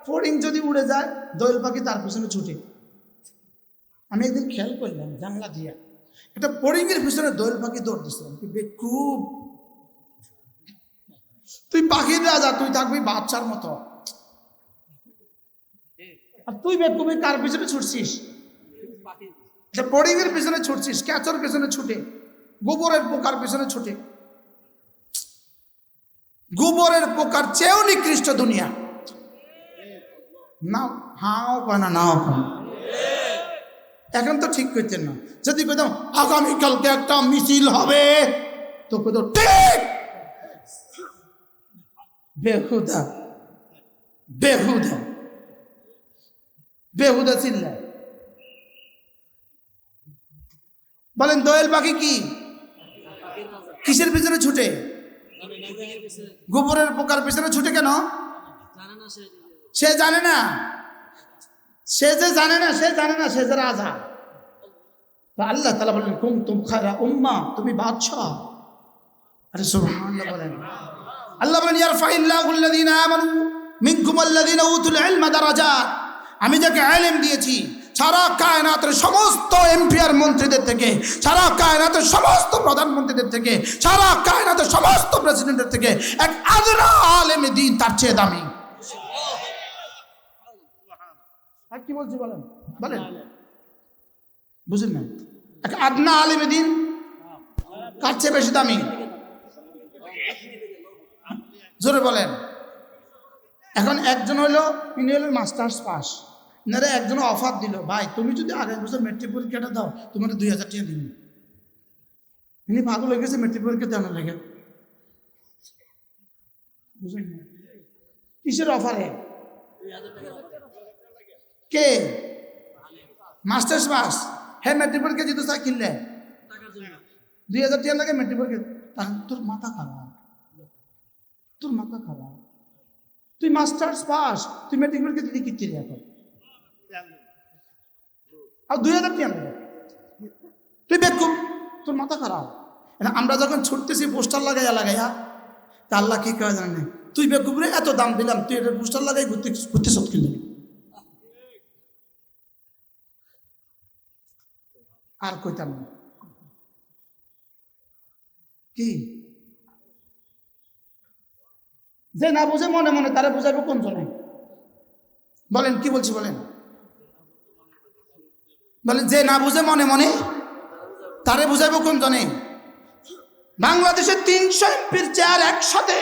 Speaker 1: ফড়িং যদি উড়ে যায়, দোয়েল পাখি তার পিছনে ছুটে। আমি একদিন খেয়াল করলাম জানলা দিয়া, একটা ফড়িং এর পিছনে দোয়েল পাখি দৌড় দিচ্ছিলাম। কি বেকুব, তুই পাখির রাজা, তুই থাকবি বাচ্চার মতো, আর তুই বেকুবি কার পিছনে ছুটছিস? ফড়িং এর পিছনে ছুটছিস, ক্যাচর পিছনে ছুটে, গোবরের পোকার পিছনে ছুটে। গোবরের পোকার চেয়েও নিকৃষ্ট দুনিয়া। না হাও কয় না, নাও কয়। এখন তো ঠিক করতেন না। যদি কইতাম আগামীকালকে একটা মিছিল হবে, তো কত ঠিক বেহুদা, বেহুদা, বেহুদা চিল্লা। বলেন দোয়েল পাখি কি? কিসের পিছনে ছুটে? গোবরের পোকার পিছনে ছুটে কেন? সে জানে না, সে যে জানে না, সে জানে না সে যে রাজা। আল্লাহ তাআলা বলেন কুনতুম খায়রা উম্মাহ, তুমি বাদশা। আরে সুবহানাল্লাহ বলেন। আল্লাহ বলেন ইয়ারফাইল্লাহুল লাযিনা আমানু মিনকুম ওয়াল্লাযিনা উতুল ইলমা দারাজাত। আমি যাকে ইলম দিয়েছি সারা কায়নাতের সমস্ত এমপিআর মন্ত্রীদের থেকে, সারা কায়নাতের সমস্ত প্রধানমন্ত্রীদের থেকে, সারা কায়নাতের সমস্ত প্রেসিডেন্টের থেকে এক আদনা আলেম দ্বীন তার চেয়ে দামি। আর কি বলছি বলেন, বলেন বুঝেন না? এক আদনা আলেম দ্বীন তার চেয়ে বেশি দামি। জোরে বলেন। এখন একজন হলো, ইনি হলেন মাস্টার্স পাস, নারে একজন অফার দিল, ভাই তুমি যদি আগামী বছর মেট্রিক পরীক্ষাটা দাও তোমার 2000 টাকা দিন। ইনি পাগল হয়ে গেছে মেট্রিক পরীক্ষা দেওয়ার লেগে। বুঝলেন না কিসের অফারে? কে মাস্টার্স পাস? হ্যাঁ মেট্রিক পরীক্ষা দিতে চাই, কিনলে 2000 টাকা লাগে মেট্রিক পরীক্ষা। তোর মাথা খারাপ, তোর মাথা খারাপ। তুই মাস্টার্স পাস, তুই মেট্রিক পরীক্ষা দিতে কিনতে এখন আর 2000 টাকা লাগে? তুই বেকুব, তোর মাথা খারাপ। আমরা যখন ছুটতেছি পোস্টার লাগাইয়া তা আল্লাহ কি কয় জানেন, তুই বেকুব রে, এত দাম দিলাম তুই এটা পোস্টার লাগাই ঘুরতে সব কিনলি। আর কইতাম না কি, যে না বুঝে মনে মনে তারা বুঝাইবো কোন জনে? বলেন কি বলছি বলেন, বলেন যে না বুঝে মনে মনে তারে বুঝাইবো কোন জনে? বাংলাদেশের 300 এমপির চেয়ার একসাথে,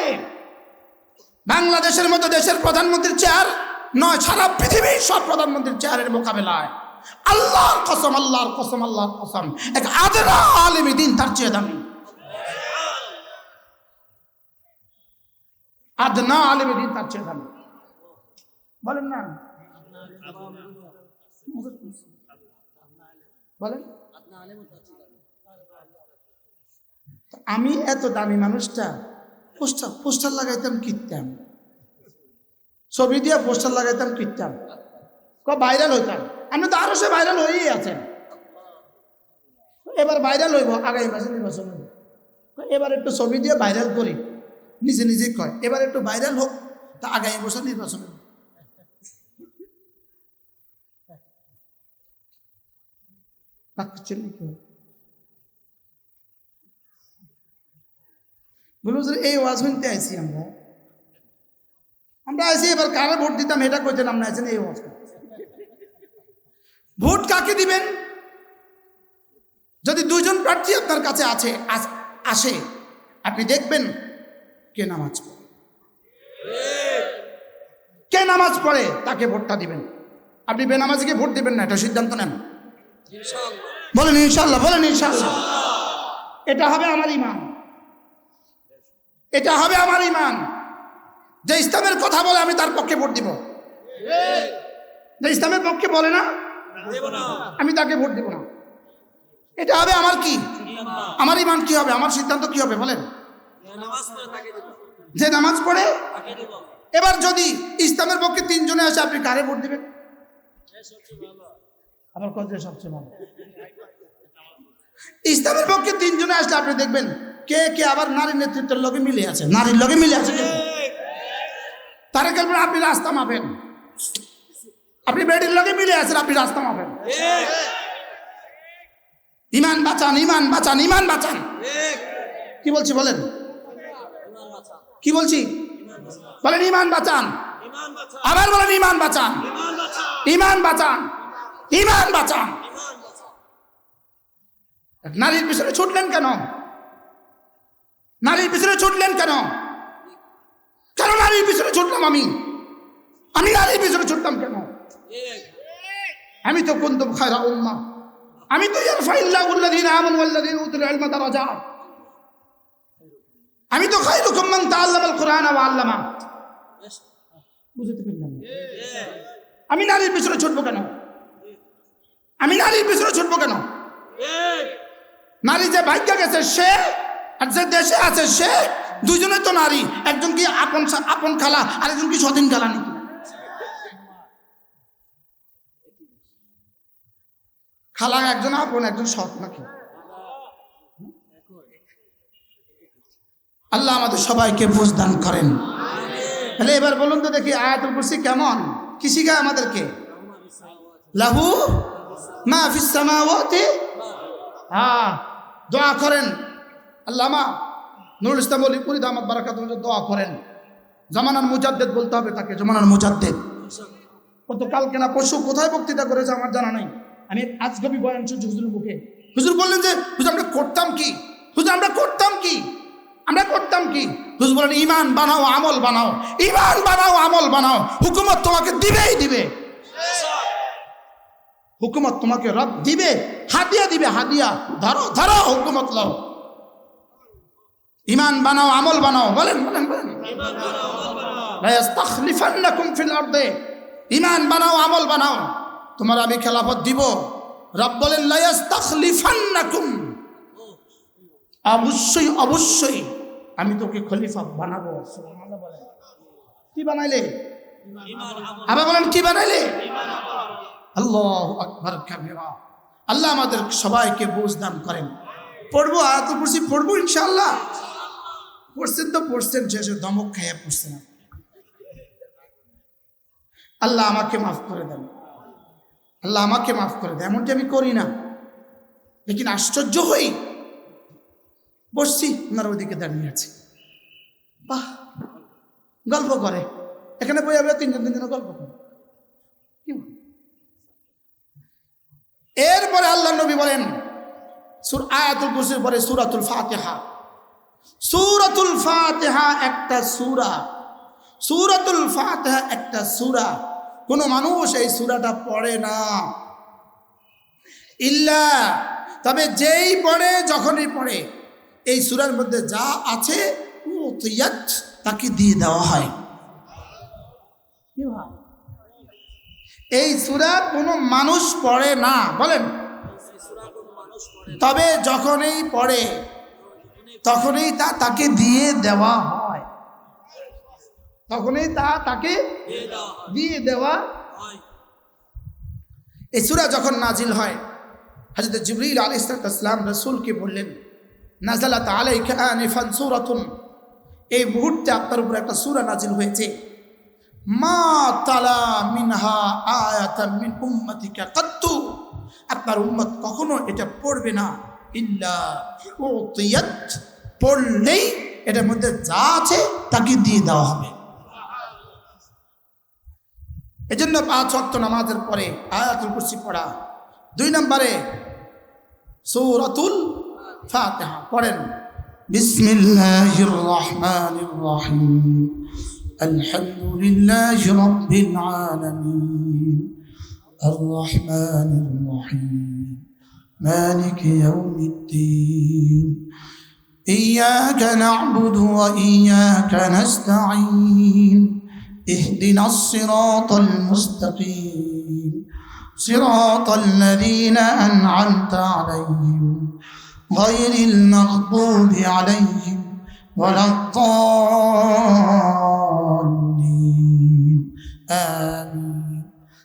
Speaker 1: বাংলাদেশের মতো দেশের প্রধানমন্ত্রীর চেয়ার নয়, সারা পৃথিবীর সব প্রধানমন্ত্রীর চেয়ারের মোকাবেলায় আল্লাহর কসম, আল্লাহর কসম, আল্লাহর কসম, এক আদনা আলেমে দ্বীন তার চেয়ে দামি। আদনা আলেমে দ্বীন তার চেয়ে দামি। বলেন না, বলেন। আমি এত দামি মানুষটা পোস্টার লাগাইতাম কিনতাম, ছবি দিয়ে পোস্টার লাগাইতাম কিনতাম, ভাইরাল হইতাম। আমি তো আরো সে ভাইরাল হয়েই আছেন, এবার ভাইরাল হইব আগামী মাসে নির্বাচন হইব, এবার একটু ছবি দিয়ে ভাইরাল করি, নিজে নিজে কয় এবার একটু ভাইরাল হোক, তা আগামী বছর নির্বাচন হইব। বলুন এই ওয়াজ শুনতে আইছি আমরা আইছি, এবার কারে ভোট দিতাম এটা কইতে নাম না আছেন। এই ওয়াজ ভোট কাকে দিবেন? যদি 2 জন প্রার্থী আপনার কাছে আসে আপনি দেখবেন কে নামাজ পড়ে, কে নামাজ পড়ে তাকে ভোটটা দিবেন। আপনি বেনামাজিকে ভোট দিবেন না, এটা সিদ্ধান্ত নেন। বলেন ইনশাআল্লাহ, বলেন ইনশাআল্লাহ। এটা হবে আমার ঈমান, এটা হবে আমার ঈমান। যে ইসলামের কথা বলে আমি তার পক্ষে ভোট দিব, যে ইসলামের পক্ষে বলে না আমি তাকে ভোট দিব না। এটা হবে আমার কি, আমার ঈমান কি হবে, আমার সিদ্ধান্ত কি হবে বলেন? যে নামাজ পড়ে। এবার যদি ইসলামের পক্ষে 3 জনে আসে আপনি কারে ভোট দিবেন? আমার কথা সবচেয়ে ভালো। ইসলামের পক্ষে 3 জনে আসলে আপনি দেখবেন কে কে আবার নারীর নেতৃত্বের লগে মিলে আছে, নারীর লগে মিলে আছে। তারা বলবেন আপনি রাস্তা মাপেন, আপনি বেডির লগে মিলে আছেন, আপনি রাস্তা মাপেন। ঈমান বাঁচান, ঈমান বাঁচান, ঈমান বাঁচান। কি বলছি বলেন, কি বলছি বলেন? ঈমান বাঁচান, আবার বলেন ঈমান বাঁচান, ঈমান বাঁচান, ঈমান বাঁচান। নারীর পিছনে ছুটলেন কেন? নারীর পিছনে ছুটলেন কেন? কেন নারীর পিছনে ছুটলাম? আমি নারীর পিছনে ছুটলাম কেন? আমি তো কুনতুম খায়রা উম্মাহ, আমি তো ইয়ারফাইল্লাহুল্লাযীনা আমানু ওয়াল্লাযীনা উতুল ইলমা দারাজাত, আমি তো খায়রুকুম মান তাআল্লামাল কুরআনা ওয়া আল্লামা। বুঝতে পারলাম? আমি নারীর পিছনে ছুটবো কেন? আমি নারীর পিছনে ছুটবো কেন? নারী যে ভাগ্য গেছে সে, আর যে দেশে আছে সে, 2 জনে তো নারী। একজন কি আপন খালা, আরেকজন কি সতীন খালা নাকি? খালা একজন আপন, একজন সৎ নাকি? আল্লাহ আমাদের সবাইকে বুঝ দান করেন। তাহলে এবার বলুন তো দেখি আয়াতুল কুরসি কেমন, কি শিখায় আমাদেরকে? লাহু মা ফিস সামাওয়াতি। দোয়া করেন। আল্লামা নুরুল ইসলাম ওলিপুরি দামাত বারাকাতুহু দোয়া করেন। জামানার মুজাদ্দেদ বলতে হবে তাকে, জামানার মুজাদ্দেদ। কত কালকে না পরশু কোথায় বক্তৃতা করেছে আমার জানা নাই, আমি আজগবি বয়ান শুনছি হুজুরের মুখে। হুজুর বললেন যে হুজুর আমরা করতাম কি, হুজুর আমরা করতাম কি, আমরা করতাম কি? হুজুর বলেন ঈমান বানাও, আমল বানাও, ঈমান বানাও, আমল বানাও, হুকুমত তোমাকে দিবেই দিবে। হুকুমত তোমাকে রব দিবে, হাদিয়া দিবে, হাদিয়া। ধরো ধরো হুকুমত লও, ইমান বানাও, আমল বানাও। বলেন বলেন বলেন, লা ইস্তাখলিফান্নাকুম ফিল আরদে, ইমান বানাও, আমল বানাও, তোমার আমি খেলাফত দিব। রব বলেন লা ইস্তাখলিফান্নাকুম, অবশ্যই অবশ্যই আমি তোকে খলিফা বানাবো। সুবহানাল্লাহ বলেন। কি বানাইলে? আবার বলেন কি বানাইলে? আল্লাহু আকবার কাবীরা। আল্লাহ আমাদের সবাইকে বুঝ দান করেন। পড়বো আয়াতুল কুরসি, পড়বো ইনশাআল্লাহ। পড়ছেন তো পড়ছেন, শেষে দমক খাইয়া পড়ছেন। আল্লাহ আমাকে মাফ করে দেন, আল্লাহ আমাকে মাফ করে দেন। এমনটি আমি করি না, লেকিন আশ্চর্য হই। বসছি, ওনারা ওইদিকে দাঁড়িয়ে আছে, বাহ গল্প করে। এখানে বই আমরা তিনজন গল্প করে। এরপরে আল্লাহ নবী বলেন আয়াতুল কুরসির পরে সূরাতুল ফাতিহা। সূরাতুল ফাতিহা একটা সূরা, সূরাতুল ফাতিহা একটা সূরা। কোন মানুষ এই সূরাটা পড়ে না ইল্লা, তবে যেই পড়ে, যখনই পড়ে, এই সূরার মধ্যে যা আছে উতিয়াত, তাকে দিয়ে দেওয়া হয়। এই সূরা কোনো মানুষ পড়ে না, বলেন। তবে যখনই পড়ে তখনই তা তাকে দিয়ে দেওয়া হয়, তখনই তা তাকে দিয়ে দেওয়া হয়। এই সূরা যখন নাজিল হয়, হযরত জিবরিল আলাইহিস সালাম রাসূলকে বললেন, নাযালাত আলাইকা আনিফান সূরাতুন, এই মুহূর্তে আপনার উপর একটা সূরা নাজিল হয়েছে। মা তালা মিনহা আয়াতাম মিন উম্মতিকা কাত্তু, আপনার উম্মত কখনো এটা পড়বে না ইল্লা উতিয়াত, পড়লেই এটার মধ্যে যা আছে তাকে দিয়ে দেওয়া হবে। এজন্য 5 ওয়াক্ত নামাজের পরে আয়াতুল কুরসি পড়া। 2 নম্বরে সূরাতুল ফাতিহা পড়েন। বিসমিল্লাহির রহমানির রহিম, আলহামদুলিল্লাহি রাব্বিল আলামিন, আর রহমানির রহিম, মালিকি ইয়াউমিদ্দিন, ইয়্যাকা না'বুদু ওয়া ইয়্যাকা নাস্তাঈন, ইহদিনাস সিরাতাল মুস্তাকিম, সিরাতাল লাযীনা আন'আমতা আলাইহিম গায়রিল মাগদুবি আলাইহিম ওয়ালাদ-দাল্লিন, আমিন।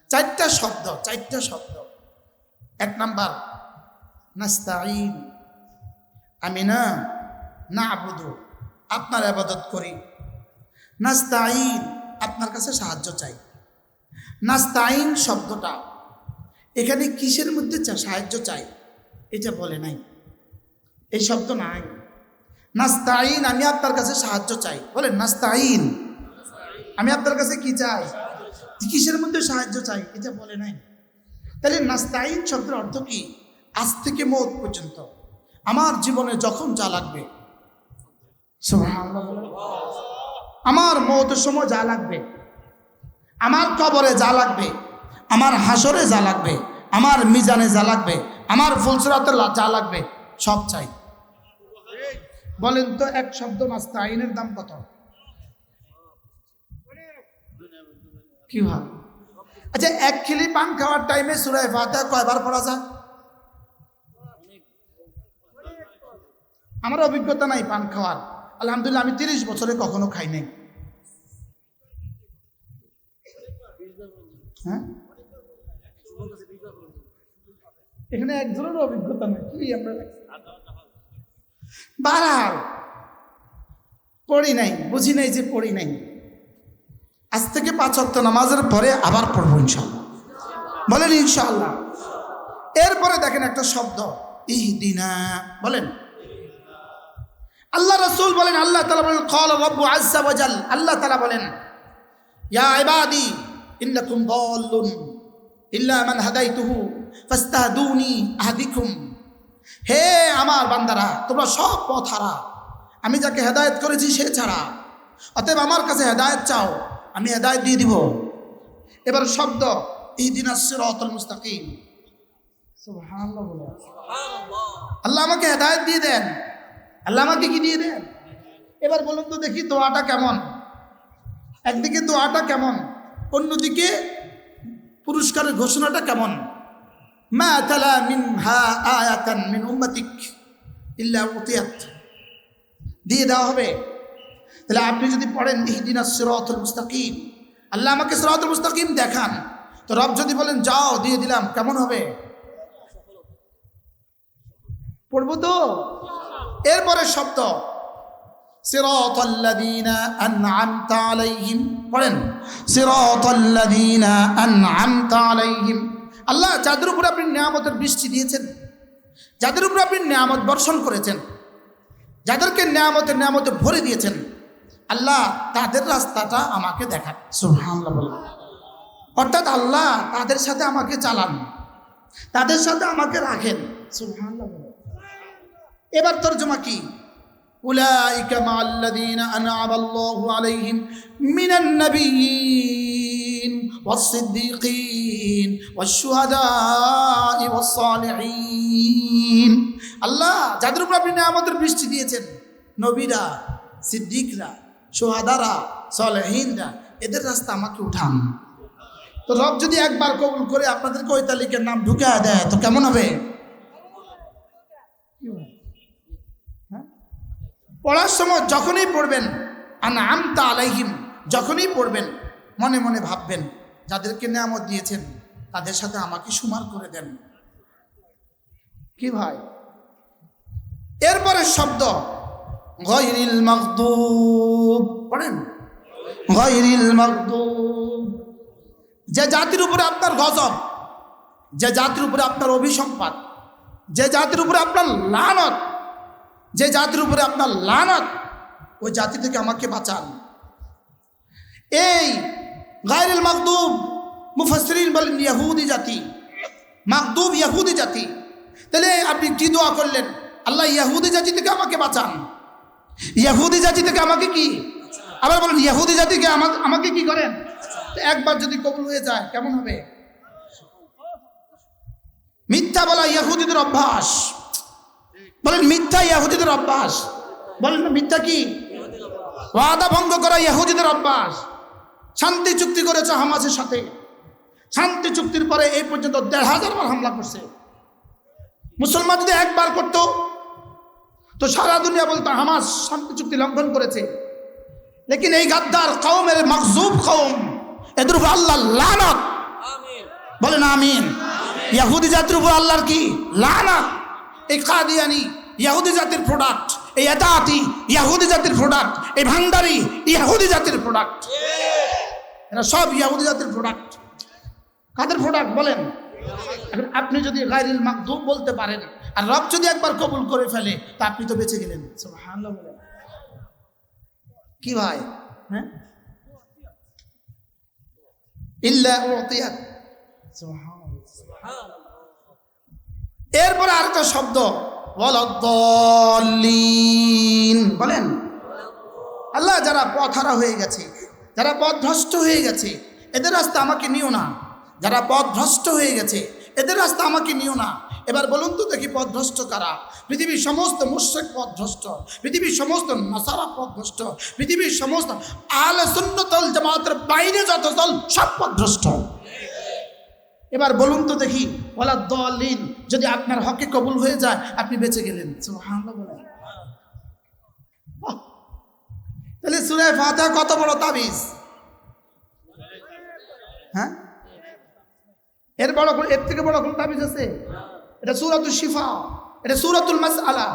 Speaker 1: 4টা শব্দ, 4টা শব্দ। 1 নাম্বার নাস্তাঈন, আমি না'বুদু, আপনার ইবাদত করি। নাস্তাঈন, আপনার কাছে সাহায্য চাই। নাস্তাঈন শব্দটা এখানে কিসের মধ্যে সাহায্য চাই এটা বলে নাই, এই শব্দ নাই। নাস্তাঈন, আমি আপনার কাছে সাহায্য চাই। বলেন নাস্তাঈন, আমি আপনার কাছে কি চাই, কিসের মধ্যে সাহায্য চাই এটা বলে নাই। তাহলে নাস্তাঈন শব্দের অর্থ কি? আজ থেকে মওত পর্যন্ত আমার জীবনে যখন যা লাগবে, সুবহানাল্লাহ, আমার মওতের সময় যা লাগবে, আমার কবরে যা লাগবে, আমার হাসরে যা লাগবে, আমার মিজানে যা লাগবে, আমার ফুলসিরাতে যা লাগবে, সব চাই। বলেন তো এক শব্দ নাস্তাঈনের দাম কত? কি হয়? আচ্ছা, 1 খিলি পান খাওয়ার টাইমে সূরা ফাতিহা কয়বার পড়া যায়? আমার অভিজ্ঞতা নাই পান খাওয়ার, আলহামদুলিল্লাহ আমি 30 বছরে কখনো খাই নাই। হ্যাঁ, এখানে একজনের অভিজ্ঞতা নাই, কি আমরা বারবার পড়ি নাই, বুঝি নাই যে পড়ি নাই। আজ থেকে 5 ওয়াক্ত নামাজের পরে আবার পড়বো ইনশাআল্লাহ। বলেন ইনশাআল্লাহ। এরপরে দেখেন একটা শব্দ ইহদিনা, বলেন। আল্লাহ রাসূল বলেন, আল্লাহ তাআলা বলেন, ক্বালা রাব্বু আযজা ওয়া জাল, আল্লাহ তাআলা বলেন, ইয়া ইবাদি ইন্নাকুম দাল্লুন ইল্লা মান হাদাইতুহু ফাস্তাহদুনি আহদিকুম, হে আমার বান্দারা, তোমরা সব পথ হারা, আমি যাকে হেদায়েত করেছি সে ছাড়া, অতএব আমার কাছে হেদায়েত চাও, আমি হেদায়েত দিয়ে দিব। এবার শব্দ ইহদিনাস সিরাতাল মুস্তাকিম, সুবহানাল্লাহ বলে। আল্লাহ আমাকে হেদায়েত দিয়ে দেন, আল্লাহ আমাকে কি দিয়ে দেন। এবার বলুন তো দেখি দোয়াটা কেমন। একদিকে দোয়াটা কেমন, অন্যদিকে পুরস্কারের ঘোষণাটা কেমন। মা তালা মিনহা আয়াতান মিন উম্মাতিক ইল্লা উতিয়াত, দিয়ে দেওয়া হবে। তাহলে আপনি যদি পড়েন ইহদিনাস সিরাতাল মুস্তাকিম, আল্লাহ আমাকে সিরাতাল মুস্তাকিম দেখান, তো রব যদি বলেন যাও দিয়ে দিলাম, কেমন হবে? পড়বো তো। এরপরে শব্দ সিরাতাল্লাযীনা আন'আমতা আলাইহিম, পড়েন সিরাতাল্লাযীনা আন'আমতা আলাইহিম। আল্লাহ যাদের উপর আপনি নিয়ামতের বৃষ্টি দিয়েছেন, যাদের উপর আপনি নিয়ামত বর্ষণ করেছেন, যাদেরকে নিয়ামতে ভরে দিয়েছেন, আল্লাহ তাদের রাস্তাটা আমাকে দেখান। সুবহানাল্লাহ বলেন। অর্থাৎ আল্লাহ তাদের সাথে আমাকে চালান, তাদের সাথে আমাকে রাখেন। সুবহানাল্লাহ বলেন। এবার তরজমা কি? উলাইকা মা'আল্লাযীনা আন'আমা আল্লাহু আলাইহিম মিনান নাবিয়্যিন ওয়াস-সিদ্দীকিন ওয়াশ-শুহাদা'i ওয়াস-সালিহিন। আল্লাহ যাদের উপর আপনি নিয়ামতের বৃষ্টি দিয়েছেন, নবীরা, সিদ্দিকরা, শুহাদারা, সালেহিনরা, এদের রাস্তা আমাকে উঠান। তো রব যদি একবার কবুল করে আপনাদেরকে ওই তালিকার নাম ঢুকে দেয়, তো কেমন হবে? পড়ার সময় যখনই পড়বেন আন'আমতা আলাইহিম, যখনই পড়বেন মনে মনে ভাববেন যাদেরকে নিয়ামত দিয়েছেন তাদের সাথে আমাকে সুমার করে দেন। কি ভাই? এরপরে শব্দ গায়রিল মাগদুব, পড়েন গায়রিল মাগদুব। যে জাতির উপরে আপনার গজব, যে জাতির উপরে আপনার অভিসম্পাত, যে জাতির উপরে আপনার লানত, যে জাতির উপরে আপনার লানত, ওই জাতি থেকে আমাকে বাঁচান। এই গায়রিল মাগদুব মুফাসসিরিন বলেন ইহুদি জাতি, মাগদুব ইহুদি জাতি। তাহলে আপনি কি দোয়া করলেন? আল্লাহ ইহুদি জাতি থেকে আমাকে বাঁচান, ইহুদি জাতি থেকে আমাকে কি, আবার বলেন ইহুদি জাতিকে আমাকে কি করেন। একবার যদি কবুল হয়ে যায় কেমন হবে? মিথ্যা বলা ইহুদিদের অভ্যাস, বলেন মিথ্যা ইহুদিদের অভ্যাস, বলেন না মিথ্যা কি? ওয়াদা ভঙ্গ করা ইহুদিদের অভ্যাস। শান্তি চুক্তি করেছে হামাসের সাথে, শান্তি চুক্তির পরে এই পর্যন্ত ১৫০০ বার হামলা করছে। মুসলমান যদি একবার করতো তো সারা দুনিয়া বলতো হামাস শান্তি চুক্তি লঙ্ঘন করেছে। লেকিন এই গাদ্দার কওমের মাগজুব কওম, এদের উপর আল্লাহ লানত, বলেন আমিন। ইহুদি জাতির উপর আল্লাহর কি লানত। এই কাদিয়ানি ইহুদি জাতির প্রোডাক্ট, এই এতাতি ইহুদি জাতির প্রোডাক্ট, এই ভান্ডারি ইহুদি জাতির প্রোডাক্ট, এরা সব ইহুদি জাতির প্রোডাক্ট। কাদের প্রোডাক্ট বলেন? এখন আপনি যদি গায়রিল মাগদুব বলতে পারেন আর রব যদি একবার কবুল করে ফেলে তা আপনি তো বেঁচে গেলেন। সুবহানাল্লাহ বলেন। কি ভাই? হ্যাঁ, ইল্লা উতিয়াত। সুবহানাল্লাহ। এরপরে আরেকটা শব্দ ওয়ালাদ-দাল্লিন, বলেন আল্লাহ যারা পথহারা হয়ে গেছে, যারা পথভ্রষ্ট হয়ে গেছে, এদের রাস্তা আমাকে নিও না। যারা পথভ্রষ্ট হয়ে গেছে এদের রাস্তা আমাকে নিও না। এবার বলুন তো দেখি পথভ্রষ্ট কারা? পৃথিবীর সমস্ত মুশরিক পথভ্রষ্ট, পৃথিবীর সমস্ত নাসারা পথভ্রষ্ট, পৃথিবীর সমস্ত আহলে সুন্নাত ওয়াল জামাতের বাইরে যত দল সব পথভ্রষ্ট। এবার বলুন তো দেখি ওয়ালাদ-দাল্লিন যদি আপনার হকে কবুল হয়ে যায় আপনি বেঁচে গেলেন। সুবহানাল্লাহ বলেন। তাহলে সূরা ফাতিহা কত বড় তাবিজ! হ্যাঁ, এর থেকে বড় কোন তাবিজ আছে? এটা সূরাতুল শিফা, এটা সূরাতুল মাসআলা,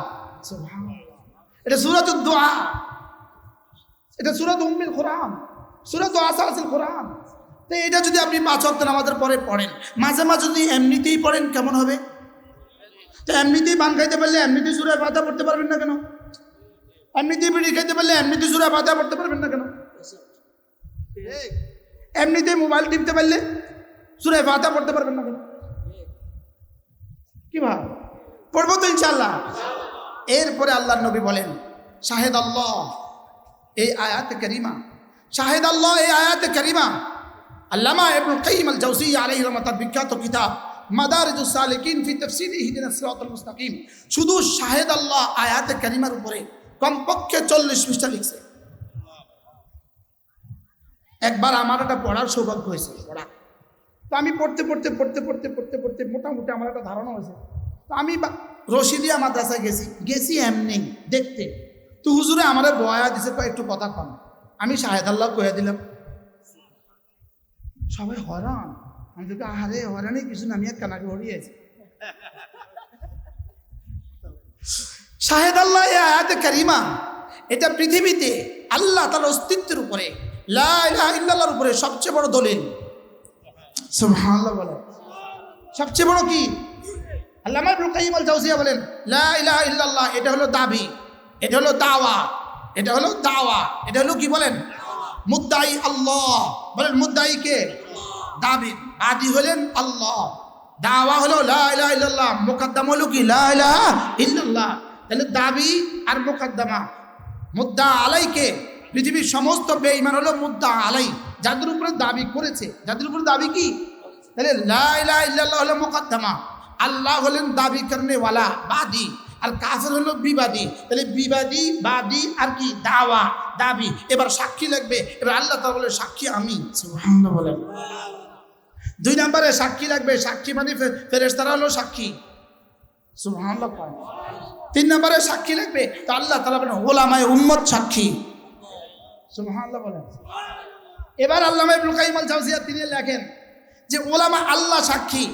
Speaker 1: সুবহানাল্লাহ, এটা সূরাতুদ দুআ, এটা সূরাত উম্মুল কুরআন, সূরাত আসাসিল কুরআন। তো এটা যদি আপনি 5 ওয়াক্ত নামাজের পরে পড়েন, মাঝে মাঝে যদি এমনিতেই পড়েন কেমন হবে? তো এমনিতেই পান খাইতে পারলে এমনিতেই সূরা ফাতিহা পড়তে পারবেন না কেন? এমনিতেই বিড়ি খাইতে পারলে এমনিতেই সূরা ফাতিহা পড়তে পারবেন না কেন? এমনিতেই মোবাইল টিপতে পারলে সূরা ফাতিহা পড়তে পারবেন না কেন? কি ভাই? পড়বো তো ইনশাআল্লাহ। এরপরে আল্লাহর নবী বলেন শাহেদ আল্লাহ, এই আয়াতে কারিমা, শাহেদ আল্লাহ এই আয়াতে কারিমা। আল্লামা ইবনুল কাইয়িম আল জাওজিয়্যা আলাইহি রাহমাতুল্লাহ বিখ্যাত কিতাব মাদারিজুস সালিকিন ফি তাফসীরি ইহদিনাস সিরাতাল মুস্তাকিম, শুধু শাহেদ আল্লাহ আয়াতে কারিমার উপরে কমপক্ষে 40 পৃষ্ঠা লিখছে। একবার আমার একটা পড়ার সৌভাগ্য হয়েছে, পড়া তো আমি পড়তে মোটামুটি আমার একটা ধারণা হয়েছে। তো আমি রশিদিয়া মাদ্রাসায় গেছি এমনি দেখতে। তো হুজুরে আমার বয়া দিছে, একটু কথা কম, আমি শাহেদ আল্লাহ কয়ে দিলাম। সবাই হরান, আমি দেখি আহারে হরানি কিছু না, আমি এক কানাকে হরিয়েছি। শাহেদ আল্লাহ এই আয়াতে কারিমা, এটা পৃথিবীতে আল্লাহ তার অস্তিত্বের উপরে, লা ইলাহা ইল্লাল্লাহর উপরে সবচেয়ে বড় দলিল। সুবহানাল্লাহ বলে সবচেয়ে বড় কি? আল্লামা ইবনুল কাইয়িম আল জাওজিয়া বলেন লা ইলাহা ইল্লাল্লাহ এটা হলো দাবি, এটা হলো দাওয়া, এটা হলো দাওয়া, এটা হলো কি বলেন? মুদ্দাই আল্লাহ। বলেন মুদ্দাই কে? দাবি, বাদী হলেন আল্লাহ, দাওয়া হলো লা ইলাহা ইল্লাল্লাহ, মুকদ্দম হলো কি? লা ইলাহা ইল্লাল্লাহ। তাহলে দাবি আর মুকদ্দমা। মুদ্দা আলাইকে, পৃথিবীর সমস্ত বেঈমান হলো মুদ্দা আলাই, যাদের উপরে দাবি করেছে, যাদের উপরে দাবি কি? তাহলে লা ইলাহা ইল্লাল্লাহ হলো মুকদ্দমা, আল্লাহ হলেন দাবি করনে ওয়ালা বাদী, আর কাফের হলো বিবাদী। তাহলে বিবাদী, বাদী আর কি? দাওয়া, দাবি। এবার সাক্ষী লাগবে। এবার আল্লাহ তাআলা বলে সাক্ষী আমি। সুবহানাল্লাহ বলেন। 2 নম্বরে সাক্ষী লাগবে, সাক্ষী মানে ফেরেশতারা হলো সাক্ষী। সুবহানাল্লাহ। 3 নম্বরে সাক্ষী লাগবে, তো আল্লাহ তাআলা বলেন উলামায়ে উম্মত সাক্ষী। সুবহানাল্লাহ বলেন। এবার আল্লামা ইবনুল কাইয়িম আল জাওজিয়া তিনি লেখেন যে উলামা আল্লাহ সাক্ষী।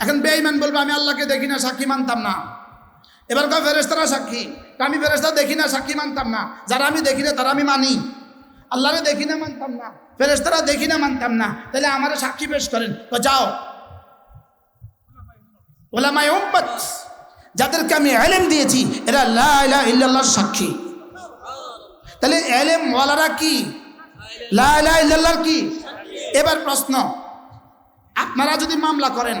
Speaker 1: এখন বেঈমান বলবে আমি আল্লাহকে দেখি না, সাক্ষী মানতাম না। এবার কয় ফেরেশতারা সাক্ষী, আমি ফেরেশতা দেখি না, সাক্ষী মানতাম না। যারা আমি দেখি না তারা আমি মানি। আল্লাহরে দেখি না, মানতাম না। ফেরেশতারা দেখি না, মানতাম না। তাহলে আমারে সাক্ষী পেশ করেন। তো যাও উলামায়ে উম্মত, যাদেরকে আমি ইলম দিয়েছি, এরা লা ইলাহা ইল্লাল্লাহর সাক্ষী। তাহলে ইলম ওয়ালারা কি? লা ইলাহা ইল্লাল্লাহর কি? এবার প্রশ্ন, আপনারা যদি মামলা করেন,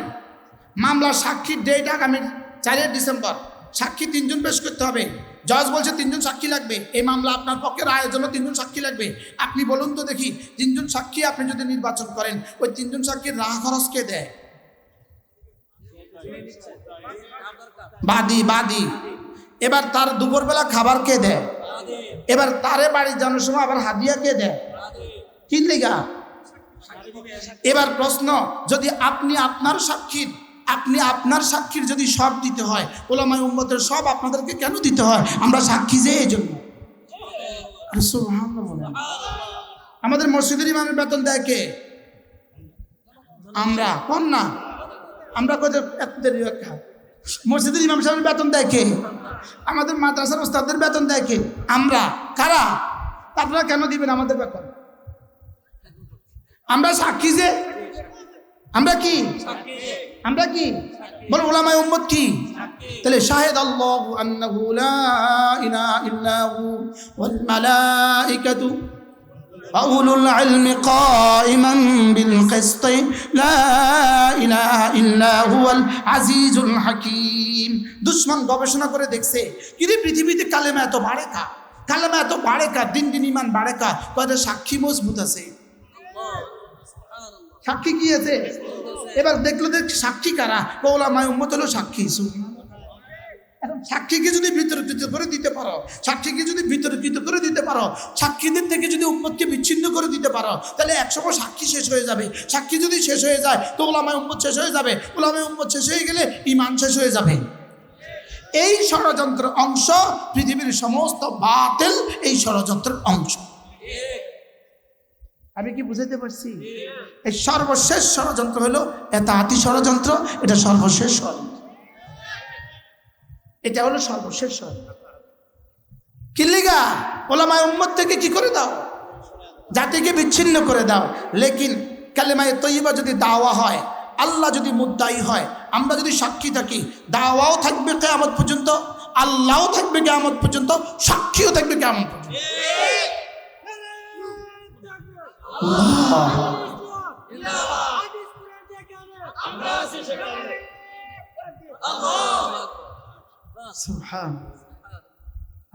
Speaker 1: মামলার সাক্ষীর ডেট আগামী 4 ডিসেম্বর, সাক্ষী 3 জন পেশ করতে হবে। জজ বলছে 3 জন সাক্ষী লাগবে, এই মামলা আপনার পক্ষে রায়ের জন্য 3 জন সাক্ষী লাগবে। আপনি বলুন তো দেখি, 3 জন সাক্ষী আপনি যদি নির্বাচন করেন, ওই 3 জন সাক্ষীর রাহ খরচ কে দেয়? বাদী। এবার তার দুপুরবেলা খাবার কে দেয়? এবার তারে বাড়ি যাওয়ার সময় আবার হাদিয়া কে দেয়? কি লেগা? এবার প্রশ্ন, যদি আপনি আপনার সাক্ষীর যদি সব দিতে হয়, উলামায়ে উম্মতের সব আপনাদেরকে কেন দিতে হয়? আমরা সাক্ষী যে এই জন্য। সুবহানাল্লাহ। আমাদের মসজিদের ইমামের বেতন দেয় কে? আমরা। কোন না? আমরা কোথায় মসজিদের ইমাম সাহেবের বেতন দেয় কে? আমাদের মাদ্রাসার ওস্তাদদের বেতন দেয় কে? আমরা। কারা? আপনারা কেন দিবেন আমাদের বেতন? আমরা সাক্ষী যে। আমরা কি? আমরা কি? বল উলামায়ে উম্মত কি? তাহলে শাহেদ আল্লাহু আন্নাহু লা ইলাহা ইল্লাহু ওয়াল মালাইকাতু ওয়া উলুল ইলমি কাইমান বিল কিসত লা ইলাহা ইল্লা হুয়াল আজিজুল হাকীম। দুশমন গবেষণা করে দেখছে কি পৃথিবীতে কালেমা এত বাড়ে কা, দিন দিন ঈমান বাড়ে কা, কয়টা সাক্ষী মজবুত আছে। সাক্ষী কি আছে? এবার দেখলো যে সাক্ষী কারা? উলামায়ে উম্মত হলো সাক্ষী। এখন সাক্ষীকে যদি বিতর্কিত করে দিতে পারো, সাক্ষীদের থেকে যদি উম্মতকে বিচ্ছিন্ন করে দিতে পারো, তাহলে একসময় সাক্ষী শেষ হয়ে যাবে। সাক্ষী যদি শেষ হয়ে যায় তো উলামায়ে উম্মত শেষ হয়ে যাবে। উলামায়ে উম্মত শেষ হয়ে গেলে ঈমান শেষ হয়ে যাবে। এই ষড়যন্ত্রের অংশ পৃথিবীর সমস্ত বাতিল, এই ষড়যন্ত্রের অংশ। আমি কি বুঝাইতে পারছি? এই সর্বশেষ ষড়যন্ত্র হলো এতাআতি ষড়যন্ত্র। এটা সর্বশেষ ষড়যন্ত্র, এটা হলো সর্বশেষ ষড়যন্ত্র। কি লিগা? উলামায়ে উম্মত থেকে কি করে দাও? জাতিকে বিচ্ছিন্ন করে দাও। লেকিন কালেমায়ে তয়্যিবা যদি দাওয়া হয়, আল্লাহ যদি মুদ্দাই হয়, আমরা যদি সাক্ষী থাকি, দাওয়াও থাকবে কিয়ামত পর্যন্ত, আল্লাহও থাকবে কিয়ামত পর্যন্ত, সাক্ষীও থাকবে কিয়ামত পর্যন্ত।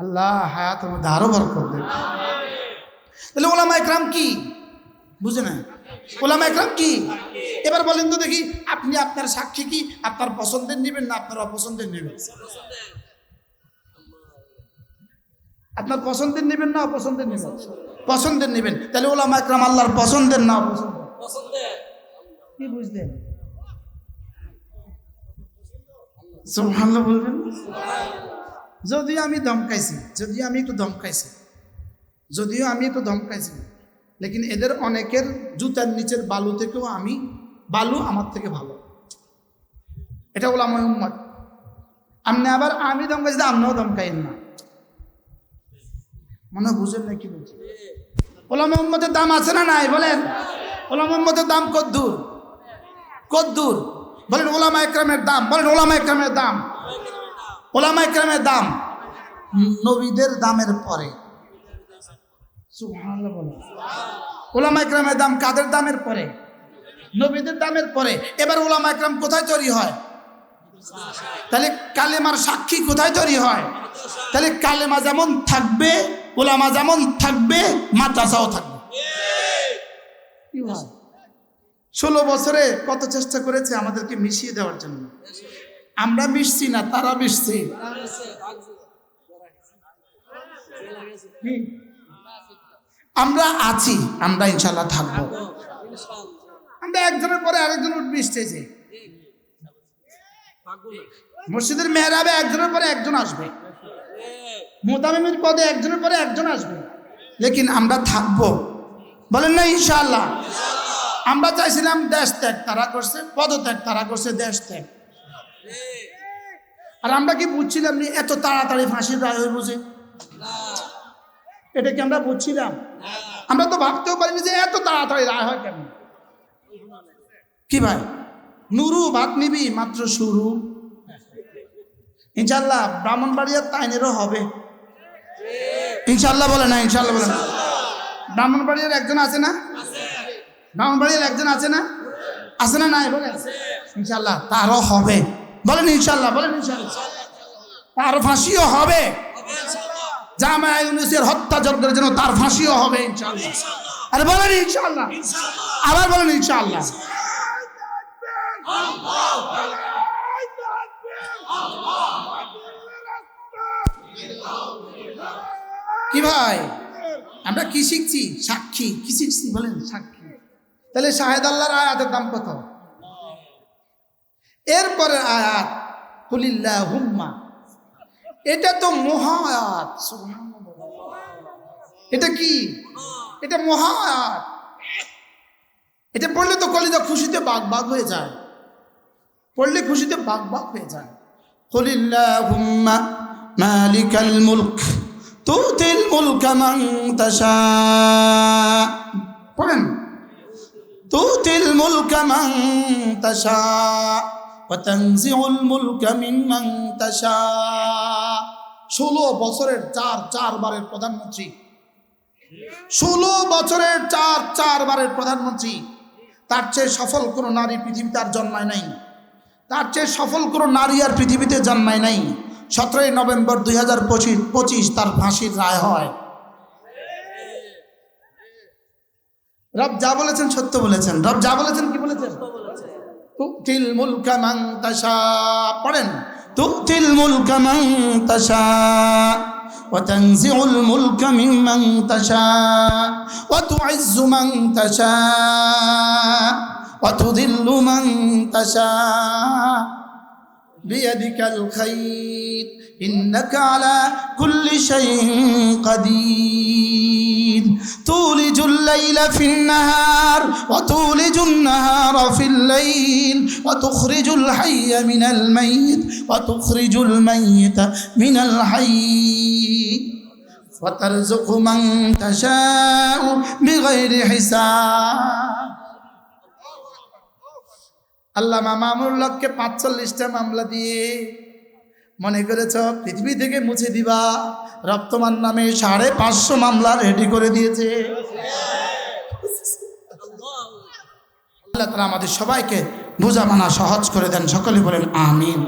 Speaker 1: আল্লাহ হায়াতের মধ্যে আরো বরকত দেবে। তাহলে উলামায়ে কেরাম কি বুঝে না? ওলামা একরাম কি? এবার বলেন তো দেখি, আপনি আপনার সাক্ষী কি আপনার পছন্দের নেবেন না আপনার অপছন্দের নেবেন? আপনার পছন্দের নেবেন না অপছন্দের নেবেন? পছন্দের নেবেন। তাহলে ওলামা একরাম আল্লাহর পছন্দের না অপছন্দের? কি বুঝলেন? সুবহানাল্লাহ বলবেন। যদিও আমি একটু ধমকাইছি, লেকিন এদের অনেকের জুতার নিচের বালু থেকেও বালু আমার থেকে ভালো। এটা ওলামা উম্মত। আপনি আবার আমি ধমকাইছি, আপনিও ধমকাইন না, মনে বুঝেন না কি বলছি? ওলামা উম্মতের দাম আছে না নাই বলেন? ওলামা উম্মতের দাম কদ্দুর বলেন? ওলামা একরামের দাম বলেন? ওলামা একরামের দাম নবীদের দামের পরে। সুবহানাল্লাহ বলেন। ওলামা একরামের দাম কাদের দামের পরে? নবীদের দামের পরে। এবার ওলামা একরাম কোথায় তৈরি হয়? তাহলে কালেমার সাক্ষী কোথায় তৈরি হয়? তাহলে কালেমা যেমন থাকবে, ওলামা যেমন থাকবে, মাদ্রাসাও থাকবে। 16 বছরে কত চেষ্টা করেছে আমাদেরকে মিশিয়ে দেওয়ার জন্য। আমরা মিশছি না, তারা মিশছে। আমরা আছি, আমরা ইনশাল্লাহ থাকবো। আমরা একজনের পরে আরেকজন উঠবে স্টেজে। মসজিদের মেহরাবে একজনের পরে একজন আসবে, মুতামিমের পদে একজনের পরে একজন আসবে, লেকিন আমরা থাকবো। বলেন না ইনশাআল্লাহ? আমরা চাইছিলাম দেশ ত্যাগ, তারা করছে পদত্যাগ, তারা করছে দেশ ত্যাগ। আর আমরা কি বুঝছিলাম নি এত তাড়াতাড়ি ফাঁসির রায় হয়ে বুঝে? এটা কি আমরা বুঝছিলাম? আমরা তো ভাবতেও পারিনি যে এত তাড়াতাড়ি রায় হয় কেন। কি ভাই, নুরু ভাত নিবি মাত্র শুরু। ইনশাল্লাহ ব্রাহ্মণবাড়িয়ার তাইনেরও হবে ইনশাল্লাহ। বলে না ইনশাল্লাহ? বলে না? ব্রাহ্মণবাড়িয়ার একজন আছে না? ব্রাহ্মণবাড়িয়ার একজন আছে না? আছে না নাই? বলেন ইনশাল্লাহ তারও হবে। বলেন ইনশাল্লাহ? বলেন ইনশাল্লাহ? তার ফাঁসিও হবে। জামায়া ইউনূসের হত্যাযজ্ঞের জন্য তার ফাঁসিও হবে ইনশাল্লাহ। আরে বলেন ইনশাল্লাহ? আবার বলেন ইনশাল্লাহ? কি ভাই, আমরা কি শিখছি? সাক্ষী। কি শিখছি বলেন? সাক্ষী। তাহলে শাহেদ আল্লাহর আয়াতের দাম কত? এরপরে আয়াত কুলিল্লাহুম্মা, এটা তো মহা আয়াত। এটা কি? এটা মহা আয়াত। এটা পড়লে তো কলিজা খুশিতে বাগ হয়ে যায়। পড়লে খুশিতে বাগ হয়ে যায়। কুলিল্লাহুম্মা মালিকাল মুলক তুতিল মুলকা মান তাশা। পড়েন, তুতিল মুলকা মান তাশা ওয়া তানজিউল মুলকা মিম্মান তাশা। 16 বছরের চারবারের প্রধানমন্ত্রী, 16 বছরের চারবারের প্রধানমন্ত্রী। তার চেয়ে সফল কোনো নারী পৃথিবীতে আর জন্মায় নাই। তার চেয়ে সফল কোনো নারী আর পৃথিবীতে জন্মায় নাই। 17 নভেম্বর 2025 তার ফাঁসির রায় হয়। রব যা বলেছেন সত্য বলেছেন। রব যা বলেছেন কি বলেছেন? তুতিল মুলকা মান তাশা। পড়েন, তুতিল মুলকা মান তাশা ওয়া তানজিউল মুলকা মিম্মান তাশা ওয়া তুইজ্জু মান তাশা ওয়া তুযিল্লু মান তাশা বিয়াদিকাল খায়র ইন্নাকা আলা কুল্লি শাইইন কাদির। তুলিজুল লাইলা ফিন নাহার ওয়া তুলিজুন নাহারা ফিল লাইল ওয়া তুখরিজুল হাইয়া মিনাল মাইয়িত ওয়া তুখরিজুল মাইয়িতা মিনাল হাইয়্য ওয়া তারযুকু মান তাশাউ বিগাইরি হিসাব। আল্লামা মামুনুল্লাহকে 45টা মামলা দিয়ে মনে করেছ পৃথিবী থেকে মুছে দিবা। রব তোমার নামে 550 মামলা রেডি করে দিয়েছে। আল্লাহ তাআলা আমাদের সবাইকে বোঝা মানা সহজ করে দেন। সকলে বলেন আমিন।